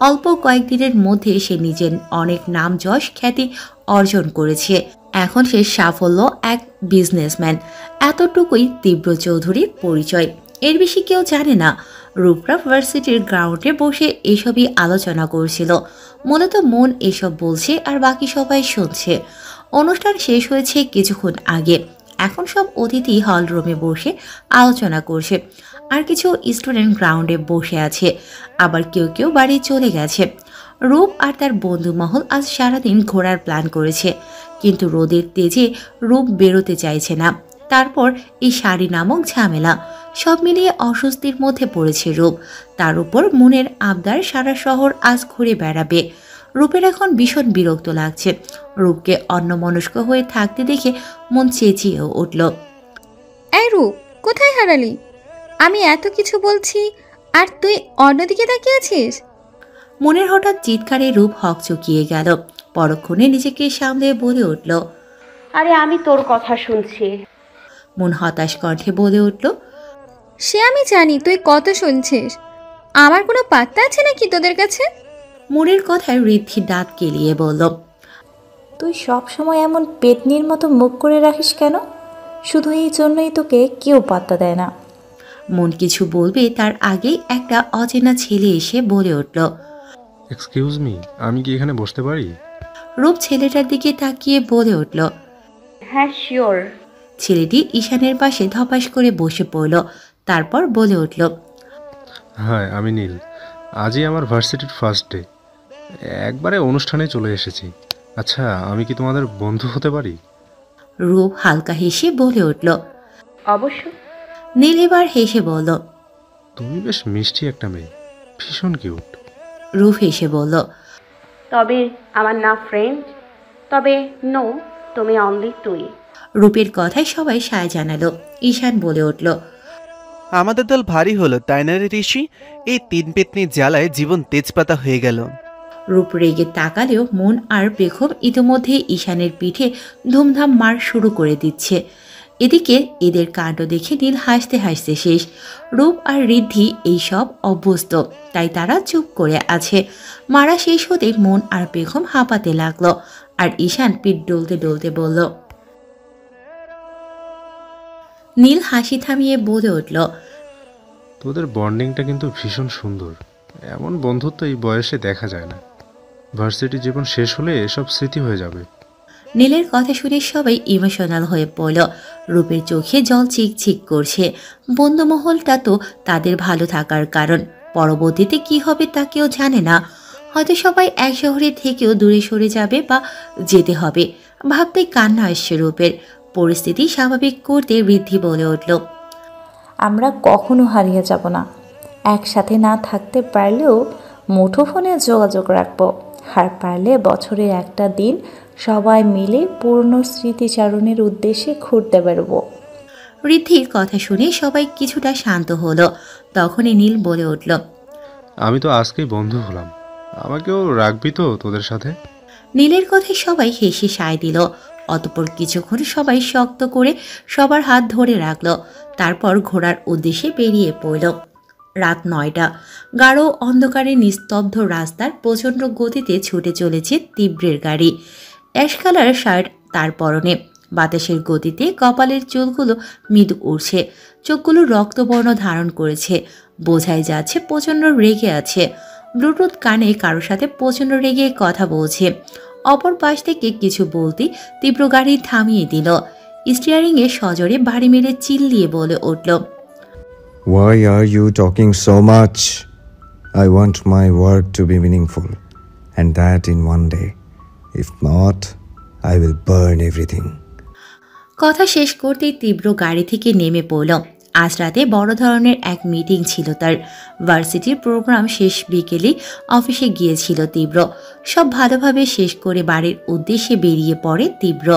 [SPEAKER 1] অল্প কয়েকদিনের মধ্যে সে নিজের অনেক নাম যশ খ্যাতি অর্জন করেছে। এখন সে সাফল্য এক বিজনেসম্যান। এতটুকুই তীব্র চৌধুরীর পরিচয়, এর বেশি কেউ জানে না। রূপরা ভার্সিটির গ্রাউন্ডে বসে এসবই আলোচনা করছিল। মূলত মন এসব বলছে আর বাকি সবাই শুনছে। অনুষ্ঠান শেষ হয়েছে কিছুক্ষণ আগে। এখন সব অতিথি হল রুমে বসে আলোচনা করছে, আর কিছু স্টুডেন্ট গ্রাউন্ডে বসে আছে, আবার কেউ কেউ বাড়ি চলে গেছে। রূপ আর তার বন্ধু মহল আজ সারাদিন ঘোরার প্ল্যান করেছে, কিন্তু রোদের তেজে রূপ বেরোতে চাইছে না। তারপর এই শাড়ি নামক ঝামেলা, সব মিলিয়ে অস্বস্তির মধ্যে পড়েছে রূপ। তার উপর মনের আবদার সারা শহর আজ ঘুরে বেড়াবে। রূপের এখন ভীষণ বিরক্ত লাগছে। রূপকে অন্যমনস্ক হয়ে থাকতে দেখে মন চেঁচিয়ে উঠল।
[SPEAKER 5] এই রূপ, কোথায় হারালি? আমি এত কিছু বলছি আর তুই অন্যদিকে তাকিয়ে আছিস।
[SPEAKER 1] মনের হঠাৎ চিৎকারে রূপ হকচকিয়ে গেল। পরক্ষণে নিজেকে সামলে বলে উঠল,
[SPEAKER 2] আরে আমি তোর কথা শুনছি।
[SPEAKER 1] মন হতাশ কণ্ঠে বলে উঠল,
[SPEAKER 5] সে আমি জানি তুই কত শুনছিস, আমার কোনো পাত্তা আছে নাকি তোদের কাছে?
[SPEAKER 1] মনের কথায় ঋদ্ধি দাঁত কেলিয়ে বলল,
[SPEAKER 7] তুই সব সময় এমন পেতনির মতো মুখ করে রাখিস কেন? শুধু এই জন্যই তোকে কেউ পাত্তা দেয় না।
[SPEAKER 1] মন কিছু বলবে তার আগেই একটা অচেনা ছেলে এসে বলে উঠল,
[SPEAKER 18] এক্সকিউজ মি, আমি কি এখানে বসতে পারি?
[SPEAKER 1] রূপ ছেলেটার দিকে তাকিয়ে বলে উঠল,
[SPEAKER 2] হ্যাঁ শিওর।
[SPEAKER 1] ছেলেটি ঈশানের পাশে ধপাস করে বসে পড়ল। তারপর বলে উঠল,
[SPEAKER 18] হ্যাঁ, আমি নীল। আজই আমার ভার্সিটির ফার্স্ট ডে। একবারে অনুষ্ঠানে চলে এসেছি। আচ্ছা, আমি কি তোমাদের বন্ধু হতে পারি?
[SPEAKER 1] রূপ হালকা হেসে বলে উঠল,
[SPEAKER 2] অবশ্য।
[SPEAKER 1] নীল এবার হেসে বলল,
[SPEAKER 18] তুমি বেশ মিষ্টি একটা মেয়ে, ভীষণ কিউট।
[SPEAKER 1] রূপ হেসে বলল,
[SPEAKER 2] তবে আমার না ফ্রেন্ড, তবে নো, তুমি অনলি তুই।
[SPEAKER 1] রূপের কথায় সবাই সায় জানালো। ঈশান বলে উঠল,
[SPEAKER 9] আমাদের দল ভারী হলো তাই না রে ঋষি? এই তিন পেতনির জ্বালায় জীবন তেজপাতা হয়ে গেল।
[SPEAKER 1] রূপ রেগে তাকালেও মন আর পেখম ইতিমধ্যে ঈশানের পিঠে ধুমধাম মার শুরু করে দিচ্ছে। এদিকে এদের কাণ্ড দেখে নীল হাসতে হাসতে শেষ। রূপ আর ঋদ্ধি এইসব অভ্যস্ত, তাই তারা চুপ করে আছে। মারা শেষ হতে মন আর পেখম হাঁপাতে লাগলো, আর ঈশান পিঠ ডলতে ডলতে বলল। নীল হাসি থামিয়ে বলে উঠল,
[SPEAKER 18] তোদের বন্ডিংটা কিন্তু ভীষণ সুন্দর। এমন বন্ধুত্ব এই বয়সে দেখা যায় না। ভার্সিটি জীবন শেষ হলে এসব স্মৃতি হয়ে যাবে।
[SPEAKER 1] নীলের কথা শুনে সবাই ইমোশনাল হয়ে পড়ল। রূপের চোখে জল চিকচিক করছে। বন্ধুমহলটা তো তাদের ভালো থাকার কারণ, পরবর্তীতে কি হবে তা কেউ জানে না। হয়তো সবাই এক শহরে থেকেও দূরে সরে যাবে বা যেতে হবে। ভাবতেই কান্না আসছে রূপের। পরিস্থিতি স্বাভাবিক করতে ঋদ্ধি বলে উঠল,
[SPEAKER 7] আমরা কখনো হারিয়ে যাব না। একসাথে না থাকতে পারলেও মুঠোফোনে যোগাযোগ রাখবো, আর পারলে বছরের একটা দিন সবাই মিলে পুরনো স্মৃতিচারণের উদ্দেশ্যে ঘুরতে বেরোবো।
[SPEAKER 1] ঋদ্ধির কথা শুনে সবাই কিছুটা শান্ত হলো। তখনই নীল বলে উঠল,
[SPEAKER 18] আমি তো আজকেই বন্ধু হলাম, আমাকেও রাখবি তো তোদের সাথে?
[SPEAKER 1] নীলের কথায় সবাই হেসে সায় দিল। অতঃপর কিছুক্ষণ সবাই শক্ত করে সবার হাত ধরে রাখল। তারপর ঘোড়ার উদ্দেশ্যে বেরিয়ে পড়ল। রাত 9টা। গাঢ় অন্ধকারে নিস্তব্ধ রাস্তার প্রচণ্ড গতিতে ছুটে চলেছে তীব্রের গাড়ি। অ্যাশ কালার শার্ট তার পরনে। বাতাসের গতিতে কপালের চুলগুলো মৃদু উড়ছে, চোখগুলো রক্তবর্ণ ধারণ করেছে। বোঝাই যাচ্ছে প্রচণ্ড রেগে আছে। ব্লুটুথ কানে কারোর সাথে প্রচণ্ড রেগে কথা বলছে। অপর পাশ থেকে কিছু বলতে তীব্র গাড়ি থামিয়ে দিল। স্টিয়ারিংয়ে সজোরে বাড়ি মেরে চিল্লিয়ে বলে উঠল,
[SPEAKER 4] Why are you talking so much? I want my work to be meaningful, and that in one day. If not, I will burn everything.
[SPEAKER 1] কথা শেষ করতেই তীব্র গাড়ি থেকে নেমে পড়ল। আজ রাতে বড় ধরনের এক মিটিং ছিল তার। ভার্সিটির প্রোগ্রাম শেষ বিকেলে অফিসে গিয়েছিল তীব্র। সব ভালোভাবে শেষ করে বাড়ির উদ্দেশ্যে বেরিয়ে পড়ে তীব্র।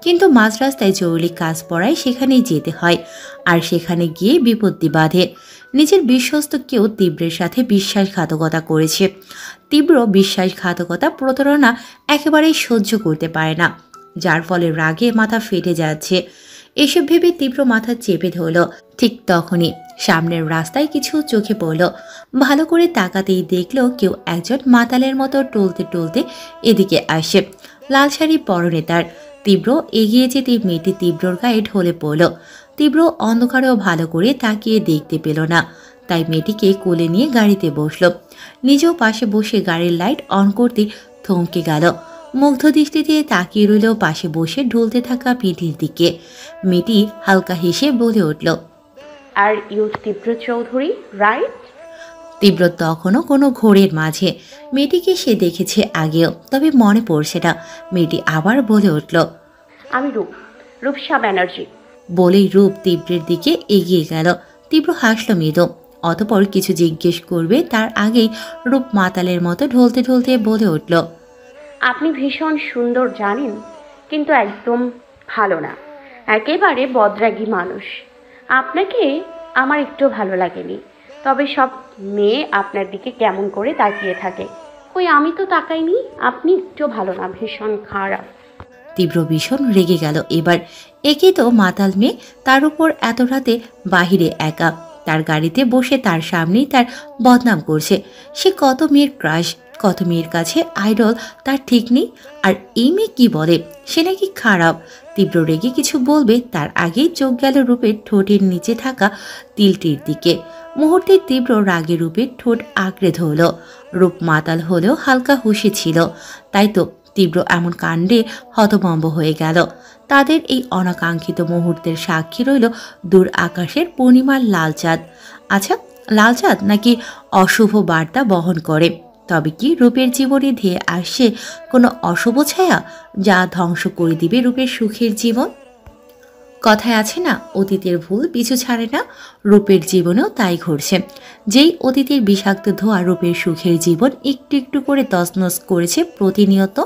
[SPEAKER 1] কিন্তু মাঝ রাস্তায় জরুরি কাজ পড়ায় সেখানেই যেতে হয়, আর সেখানে গিয়ে বিপত্তি বাধে। নিজের বিশ্বস্ত কেউ তীব্রের সাথে বিশ্বাসঘাতকতা করেছে। তীব্র বিশ্বাসঘাতকতা প্রতারণা একেবারেই সহ্য করতে পারে না, যার ফলে রাগে মাথা ফেটে যাচ্ছে। এসব ভেবে তীব্র মাথা চেপে ধরল। ঠিক তখনই সামনের রাস্তায় কিছু চোখে পড়ল। ভালো করে তাকাতেই দেখল কেউ একজন মাতালের মতো টলতে টলতে এদিকে আসে। লাল শাড়ি পরনে তার। তীব্র এগিয়ে যেতে মেয়েটি তীব্রর গায়ে ঢলে পড়ল। তীব্র অন্ধকারেও ভালো করে তাকিয়ে দেখতে পেল না। তাই মেয়েটিকে কোলে নিয়ে গাড়িতে বসল। নিজেও পাশে বসে গাড়ির লাইট অন করতে থমকে গেল। মুগ্ধ দৃষ্টিতে তাকিয়ে রইল পাশে বসে ঢলতে থাকা পিঠির দিকে। মেয়েটি হালকা হেসে বলে উঠল,
[SPEAKER 2] আর ইউ তীব্র চৌধুরী, রাইট?
[SPEAKER 1] তীব্র তখনও কোনো ঘোরের মাঝে। মেয়েটিকে সে দেখেছে আগেও, তবে মনে পড়ছে না। মেয়েটি আবার বলে উঠল,
[SPEAKER 2] আমি রূপসা ব্যানার্জি।
[SPEAKER 1] বলেই রূপ তীব্রের দিকে এগিয়ে গেল। তীব্র হাসল মৃদু। অতপর কিছু জিজ্ঞেস করবে তার আগেই রূপ মাতালের মতো ঢলতে ঢলতে বলে উঠল,
[SPEAKER 2] আপনি ভীষণ সুন্দর জানেন, কিন্তু একদম ভালো না, একেবারে বদরাগী মানুষ। আপনাকে আমার একটু ভালো লাগেনি, তবে সব মেয়ে আপনার দিকে কেমন করে তাকিয়ে থাকে। কই আমি তো তাকাইনি। আপনি একটু ভালো না, ভীষণ খারাপ।
[SPEAKER 1] তীব্র ভীষণ রেগে গেল এবার। একে তো মাতাল মেয়ে, তার উপর এত রাতে বাহিরে একা, তার গাড়িতে বসে তার সামনেই তার বদনাম করছে। সে কত মেয়ের ক্রাশ, কত মেয়ের কাছে আইডল, তার ঠিক নেই। আর এই মেয়ে কি বলে, সে নাকি খারাপ। তীব্র রেগে কিছু বলবে তার আগেই চোখ গেল রূপের ঠোঁটের নিচে থাকা তিলটির দিকে। মুহূর্তে তীব্র রাগে রূপের ঠোঁট আঁকড়ে ধরল। রূপ মাতাল হলেও হালকা হুঁশে ছিল, তাই তো তীব্র এমন কাণ্ডে হতভম্ব হয়ে গেল। তাদের এই অনাকাঙ্ক্ষিত মুহূর্তের সাক্ষী রইল দূর আকাশের পূর্ণিমার লাল চাঁদ। আচ্ছা, লাল চাঁদ নাকি অশুভ বার্তা বহন করে? তবে কি রূপের জীবনে ধেয়ে আসছে কোনো অশুভ ছায়া, যা ধ্বংস করে দিবে রূপের সুখের জীবন? কথায় আছে না, অতীতের ভুল পিছু ছাড়ে না। রূপের জীবনেও তাই ঘটছে। যেই অতীতের বিষাক্ত ধোয়া রূপের সুখের জীবন একটু একটু করে তছনছ করেছে প্রতিনিয়ত।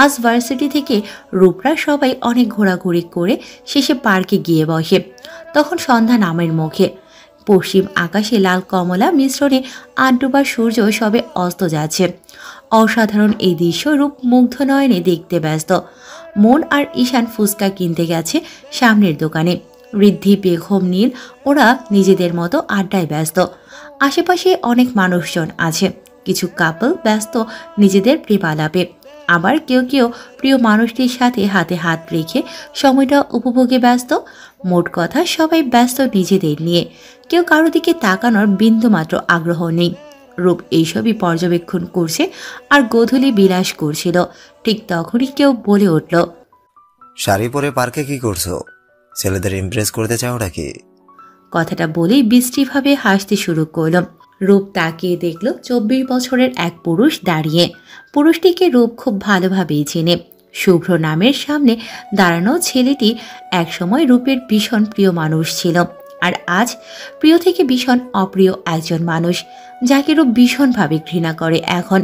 [SPEAKER 1] আজ ভার্সিটি থেকে রূপরা সবাই অনেক ঘোরাঘুরি করে শেষে পার্কে গিয়ে বসে। তখন সন্ধ্যা নামের মুখে। পশ্চিম আকাশে লাল কমলা মিশ্রণে আটডোবার সূর্য সবে অস্ত যাচ্ছে। অসাধারণ এই দৃশ্য রূপ মুগ্ধ নয়নে দেখতে ব্যস্ত। মন আর ঈশান ফুচকা কিনতে গেছে সামনের দোকানে। ঋদ্ধি, বেগম, নীল ওরা নিজেদের মতো আড্ডায় ব্যস্ত। আশেপাশে অনেক মানুষজন আছে। কিছু কাপল ব্যস্ত নিজেদের প্রেমালাপে, আবার কেউ কেউ প্রিয় মানুষটির সাথে হাতে হাত রেখে সময়টা উপভোগে ব্যস্ত। মোট কথা সবাই ব্যস্ত নিজেদের নিয়ে, কেউ কারো দিকে তাকানোর বিন্দুমাত্র আগ্রহ নেই। রূপ এইসবই পর্যবেক্ষণ করছে আর গোধূলি বিলাস করছিল। ঠিক তখনই কেউ বলে উঠল,
[SPEAKER 19] শাড়ি পরে পার্কে কি করছো? ছেলেদের ইমপ্রেস করতে চাও নাকি?
[SPEAKER 1] কথাটা বলেই বিশ্রীভাবে হাসতে শুরু করল। রূপ তাকিয়ে দেখল 24 বছরের এক পুরুষ দাঁড়িয়ে। পুরুষটিকে রূপ খুব ভালোভাবেই চেনে। শুভ্র নামের সামনে দাঁড়ানো ছেলেটি একসময় রূপের ভীষণ প্রিয় মানুষ ছিল, আর আজ প্রিয় থেকে ভীষণ অপ্রিয় একজন মানুষ, যাকে রূপ ভীষণভাবে ঘৃণা করে। এখন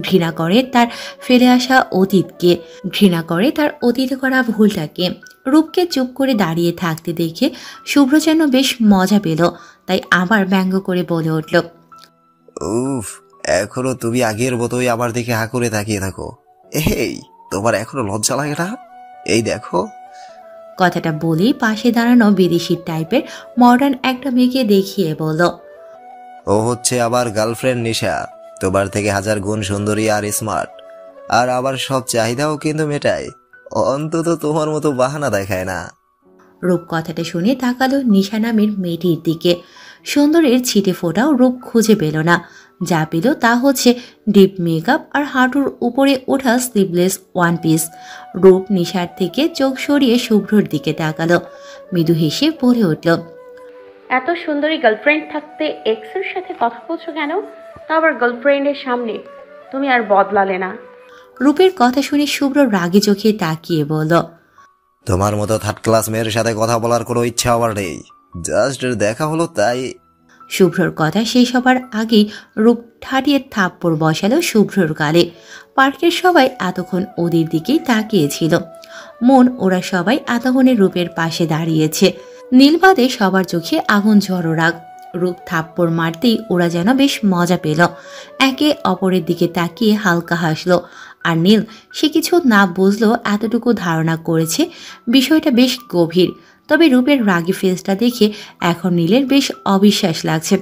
[SPEAKER 1] ঘৃণা করে তার ফেলে আসা অতীতকে, ঘৃণা করে তার অতীতে করা ভুলটাকে। রূপকে চুপ করে দাঁড়িয়ে থাকতে দেখে শুভ্র যেন বেশ মজা পেল, তাই আবার ব্যঙ্গ করে বলে উঠল,
[SPEAKER 19] উফ, এখনো তুমি আগের মতোই আমার দিকে হা করে তাকিয়ে থাকো। এই, তোমার এখনো লজ্জা লাগে না? এই দেখো।
[SPEAKER 1] কথাটা বলেই পাশে দাঁড়ানো বিদেশি টাইপের মডার্ন একটা মেয়েকে দেখিয়ে বলল,
[SPEAKER 19] ও হচ্ছে আবার গার্লফ্রেন্ড নিশা, তোমার থেকে 1000 গুণ সুন্দরী আর স্মার্ট, আর আবার সব চাহিদাও কিন্তু মেটায়। অন্তত তোমার মতো বাহানা দেখায় না।
[SPEAKER 1] রূপ কথাটা শুনে তাকালো নিশা নামের মেয়েটির দিকে। সুন্দরের ছিটে ফোটাও রূপ খুঁজে পেল না। যা পেল তা হচ্ছে ডিপ মেকআপ আর হাঁটুর উপরে ওঠা স্লিভলেস ওয়ান পিস। রূপ নিশার থেকে চোখ সরিয়ে শুভ্রর দিকে তাকালো। মৃদু হেসে বলে উঠল,
[SPEAKER 2] এত সুন্দরী গার্লফ্রেন্ড থাকতে এক্সের সাথে কথা বলছো কেন? তা আবার গার্লফ্রেন্ডের সামনে। তুমি আর বদলালে না।
[SPEAKER 1] রূপের কথা শুনে শুভ্র রাগী চোখে তাকিয়ে বলল,
[SPEAKER 19] তোমার মতো থার্ড ক্লাস মেয়ের সাথে কথা বলার কোনো ইচ্ছা আমার নেই, জাস্ট দেখা হলো তাই।
[SPEAKER 1] শুভ্রর কথা শেষ হবার আগেই রূপ ঠাটিয়ে থাপ্পড় বসালো শুভ্রর গালে। পার্কের সবাই এতক্ষণ ওদের দিকেই তাকিয়েছিল। মন ওরা সবাই এতক্ষণে রূপের পাশে দাঁড়িয়েছে। নীলবাদে সবার চোখে আগুন ঝড়ো রাগ। রূপ থাপ্পড় মারতেই ওরা যেন বেশ মজা পেল। একে অপরের দিকে তাকিয়ে হালকা হাসলো। আর নীল, সে কিছু না বুঝলেও এতটুকু ধারণা করেছে বিষয়টা বেশ গভীর। তবে রূপের রাগী ফেসটা দেখে এখন নীলের বেশ অবিশ্বাস লাগছে।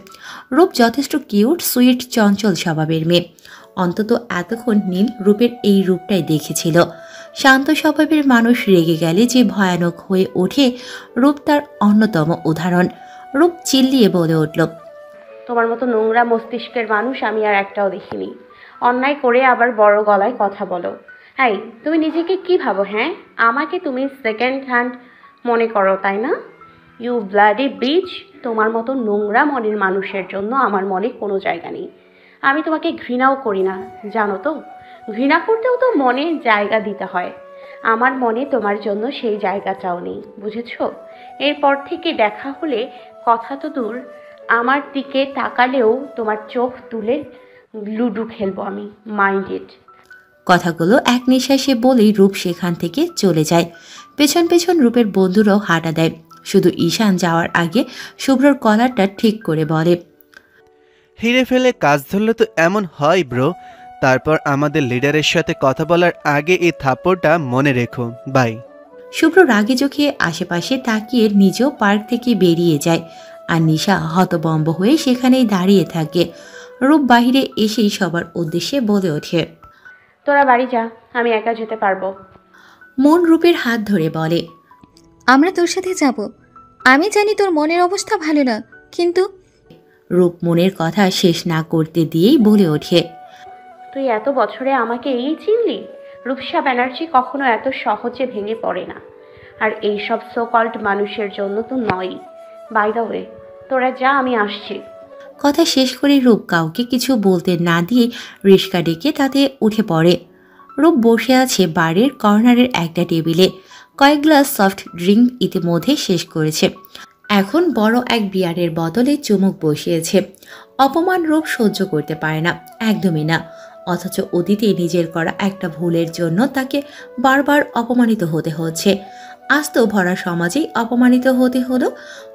[SPEAKER 1] রূপ যথেষ্ট কিউট, সুইট, চঞ্চল স্বভাবের মেয়ে। অন্তত এতক্ষণ নীল রূপের এই রূপটাই দেখেছিল। শান্ত স্বভাবের মানুষ রেগে গেলে যে ভয়ানক হয়ে ওঠে, রূপ তার অন্যতম উদাহরণ। রূপ চিল্লিয়ে বলে উঠল,
[SPEAKER 2] তোমার মতো নোংরা মস্তিষ্কের মানুষ আমি আর একটাও দেখিনি। অন্যায় করে আবার বড় গলায় কথা বলো। এই, তুমি নিজেকে কি ভাবো? হ্যাঁ, আমাকে তুমি সেকেন্ড হ্যান্ড মনে করো, তাই না? You bloody bitch. তোমার মতো নোংরা মনের মানুষের জন্য আমার মনে কোনো জায়গা নেই। আমি তোমাকে ঘৃণাও করি না, জানো তো? ঘৃণা করতেও তো মনে জায়গা দিতে হয়। আমার মনে তোমার জন্য সেই জায়গাটাও নেই, বুঝেছো? এরপর থেকে দেখা হলে কথা তো দূর, আমার দিকে তাকালেও তোমার চোখ তুলে লুডো খেলবো আমি। Mind it.
[SPEAKER 1] কথাগুলো এক নিঃশ্বাসে বলেই রূপ সেখান থেকে চলে যায়। পেছন পেছন রূপের বন্ধুরাও হাঁটা দেয়। শুধু ঈশান যাওয়ার আগে শুভ্রর কলারটা ঠিক করে বলে,
[SPEAKER 9] হিরে ফেলে কাজ ধরলে তো এমন হয় ব্রো। তারপর আমাদের লিডারের সাথে কথা বলার আগে এই থাপ্পড়টা মনে রেখো। বাই।
[SPEAKER 1] শুভ্র রাগে চোখে আশেপাশে তাকিয়ে নিজেও পার্ক থেকে বেরিয়ে যায়। আর নিশা হতবম্ব হয়ে সেখানেই দাঁড়িয়ে থাকে। রূপ বাহিরে এসেই সবার উদ্দেশ্যে বলে ওঠে,
[SPEAKER 2] তোরা বাড়ি যা, আমি একা যেতে পারবো।
[SPEAKER 1] মন রূপের হাত ধরে বলে,
[SPEAKER 5] আমরা তোর সাথে যাব। আমি জানি তোর মনের অবস্থা ভালো না, কিন্তু
[SPEAKER 1] রূপ মনের কথা শেষ না করতে দিয়েই বলে ওঠে,
[SPEAKER 2] তুই এত বছরে আমাকে এই চিনলি? রূপসা ব্যানার্জি কখনো এত সহজে ভেঙে পড়ে না, আর এইসব সো কল্ড মানুষের জন্য তো নয়। বাই দ্য ওয়ে, তোরা যা, আমি আসছি।
[SPEAKER 1] কথা শেষ করে রূপ কাউকে কিছু বলতে না দিয়ে রিস্কা ডেকে তাতে উঠে পড়ে। রূপ বসে আছে বারের কর্নারের একটা টেবিলে। কয়েক গ্লাস সফট ড্রিঙ্ক ইতিমধ্যে শেষ করেছে। এখন বড় এক বিয়ারের বোতলে চুমুক বসিয়েছে। অপমান রূপ সহ্য করতে পারে না, একদমই না। অথচ অতীতে নিজের করা একটা ভুলের জন্য তাকে বারবার অপমানিত হতে হচ্ছে। আস্ত ভরা সমাজেই অপমানিত হতে হলো।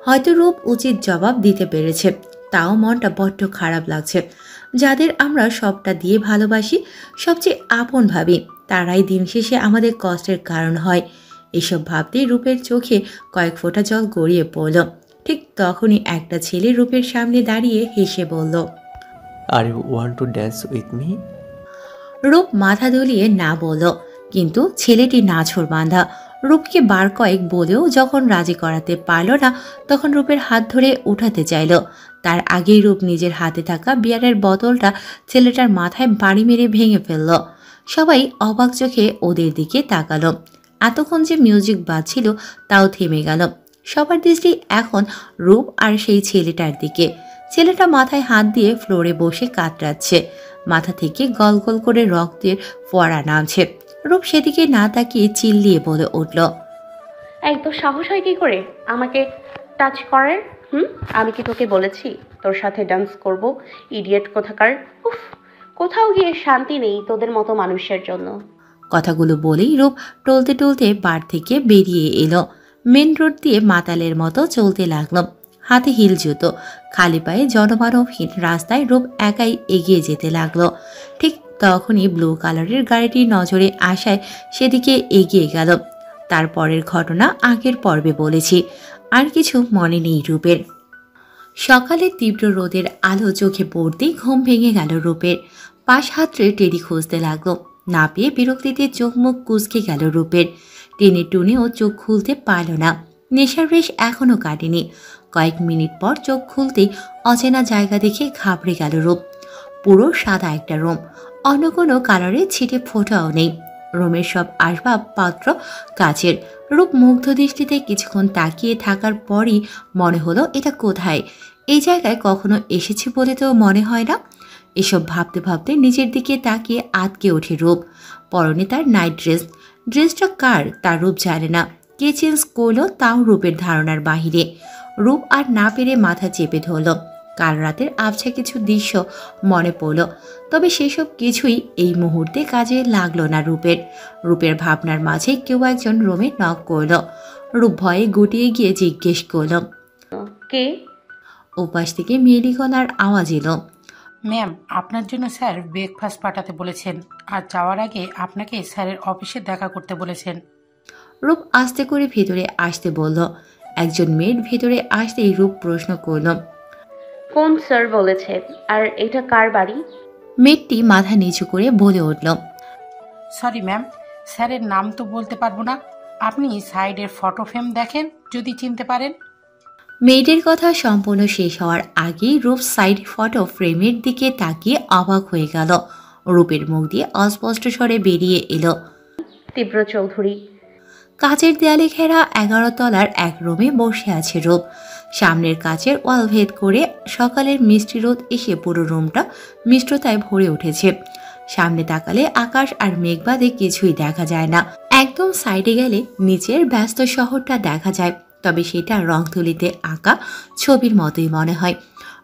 [SPEAKER 1] হয়তো রূপ উচিত জবাব দিতে পেরেছে, তাও মনটা বড্ড খারাপ লাগছে। যাদের আমরা সবটা দিয়ে ভালোবাসি, সবচেয়ে আপন ভাবি, তারাই দিন শেষে আমাদের কষ্টের কারণ হয়। এসব ভাবতেই রূপের চোখে কয়েক ফোঁটা জল গড়িয়ে পড়ল। ঠিক তখনই একটা ছেলে রূপের সামনে দাঁড়িয়ে হেসে বলল,
[SPEAKER 20] are you want to dance with me?
[SPEAKER 1] Rup মাথা দুলিয়ে না বলল, কিন্তু ছেলেটি নাছোড় বাঁধা। রূপকে বার কয়েক বলেও যখন রাজি করাতে পারল না, তখন রূপের হাত ধরে উঠাতে চাইল। তার আগেই রূপ নিজের হাতে থাকা বিয়ারের বোতলটা ছেলেটার মাথায় বাড়ি মেরে ভেঙে ফেলল। সবাই অবাক চোখে ওদের দিকে তাকালো। এতক্ষণ যে মিউজিক বাজছিল তাও থেমে গেল। সবার দৃষ্টি এখন রূপ আর সেই ছেলেটার দিকে। ছেলেটা মাথায় হাত দিয়ে ফ্লোরে বসে কাতরাচ্ছে। মাথা থেকে গল গল করে রক্তের ফোয়ারা নামছে। রূপ সেদিকে না তাকিয়ে চিল্লিয়ে বলে উঠল,
[SPEAKER 2] একদম সাহস হয় কি করে আমাকে টাচ করার? আমি কি তোকে বলেছি তোর সাথে ডান্স করব? ইডিয়েট কোথাকার। উফ, কোথাও গিয়ে শান্তি নেই তোদের মতো মানুষের জন্য।
[SPEAKER 1] কথাগুলো বলেই রূপ টলতে টলতে বার থেকে বেরিয়ে এলো। মেন রোড দিয়ে মাতালের মতো চলতে লাগলো। হাতে হিল জুতো, খালি পায়ে জনমানবহীন রাস্তায় রূপ একাই এগিয়ে যেতে লাগলো। ঠিক তখনই ব্লু কালারের গাড়িটি নজরে আসায় সেদিকে এগিয়ে গেল। তারপরের ঘটনা আগের পর্বে বলেছি, আর কিছু মনে নেই রূপের। সকালে তীব্র রোদের আলো চোখে পড়তেই ঘুম ভেঙে গেল রূপের। পাশ হাতড়ে টেডি খুঁজতে লাগলো। না পেয়ে বিরক্তিতে চোখ মুখ কুঁচকে গেল রূপের। টেনে টুনেও চোখ খুলতে পারল না। নেশার বেশ এখনও কাটেনি। কয়েক মিনিট পর চোখ খুলতেই অচেনা জায়গা দেখে ঘাবড়ে গেল রূপ। পুরো সাদা একটা রুম, অন্য কোনো কালারে ছিটে ফোটাও নেই। রুমের সব আসবাবপত্র কাচের। রূপ মুগ্ধ দৃষ্টিতে কিছুক্ষণ তাকিয়ে থাকার পরই মনে হলো এটা কোথায়? এই জায়গায় কখনো এসেছি বলে তো মনে হয় না। এসব ভাবতে ভাবতে নিজের দিকে তাকিয়ে আটকে ওঠে রূপ। পরনে তার নাইট ড্রেস। ড্রেসটা কার তার রূপ জানে না। কে চেঞ্জ করলো তাও রূপের ধারণার বাহিরে। রূপ আর না পেরে মাথা চেপে ধরল। কাল রাতের আবছা কিছু দৃশ্য মনে পড়ল, তবে সেসব কিছুই এই মুহূর্তে কাজে লাগলো না রূপের। রূপের ভাবনার মাঝে কেউ একজন রুমে নক করল। রূপ ভয়ে গুটিয়ে গিয়ে জিজ্ঞেস করল,
[SPEAKER 2] কে?
[SPEAKER 1] ওপাশ থেকে মেয়েলি গলার আওয়াজ এলো,
[SPEAKER 21] ম্যাম, আপনার জন্য স্যার ব্রেকফাস্ট পাঠাতে বলেছেন, আর যাওয়ার আগে আপনাকে স্যারের অফিসে দেখা করতে বলেছেন।
[SPEAKER 1] রূপ আস্তে করে ভেতরে আসতে বলল। একজন মেয়ের ভেতরে আসতেই রূপ প্রশ্ন করল,
[SPEAKER 2] কোন স্যার বলেছে? আর এটা কার বাড়ি?
[SPEAKER 1] মেয়েটি মাথা নিচু করে বলে উঠল,
[SPEAKER 21] সরি ম্যাম, স্যারের নাম তো বলতে পারবো না। আপনি সাইডের ফটো ফ্রেম দেখেন, যদি চিনতে পারেন।
[SPEAKER 1] মেয়েদের কথা সম্পূর্ণ শেষ হওয়ার আগেই রূপ সাইড ফটো ফ্রেমের দিকে তাকিয়ে অবাক হয়ে গেল। রূপের মুখ দিয়ে অস্পষ্ট স্বরে বেরিয়ে এলো,
[SPEAKER 2] তীব্র চৌধুরী।
[SPEAKER 1] কাচের দেয়ালে ঘেরা 11 তলার এক রুমে বসে আছে রূপ। সামনের কাচের ওয়াল ভেদ করে সকালের মিষ্টি রোদ এসে পুরো রুমটা মিষ্টতায় ভরে উঠেছে। সামনে তাকালে আকাশ আর মেঘ বাদে কিছুই দেখা যায় না। একদম সাইডে গেলে নিচের ব্যস্ত শহরটা দেখা যায়, তবে সেটা রং তুলিতে আঁকা ছবির মতোই মনে হয়।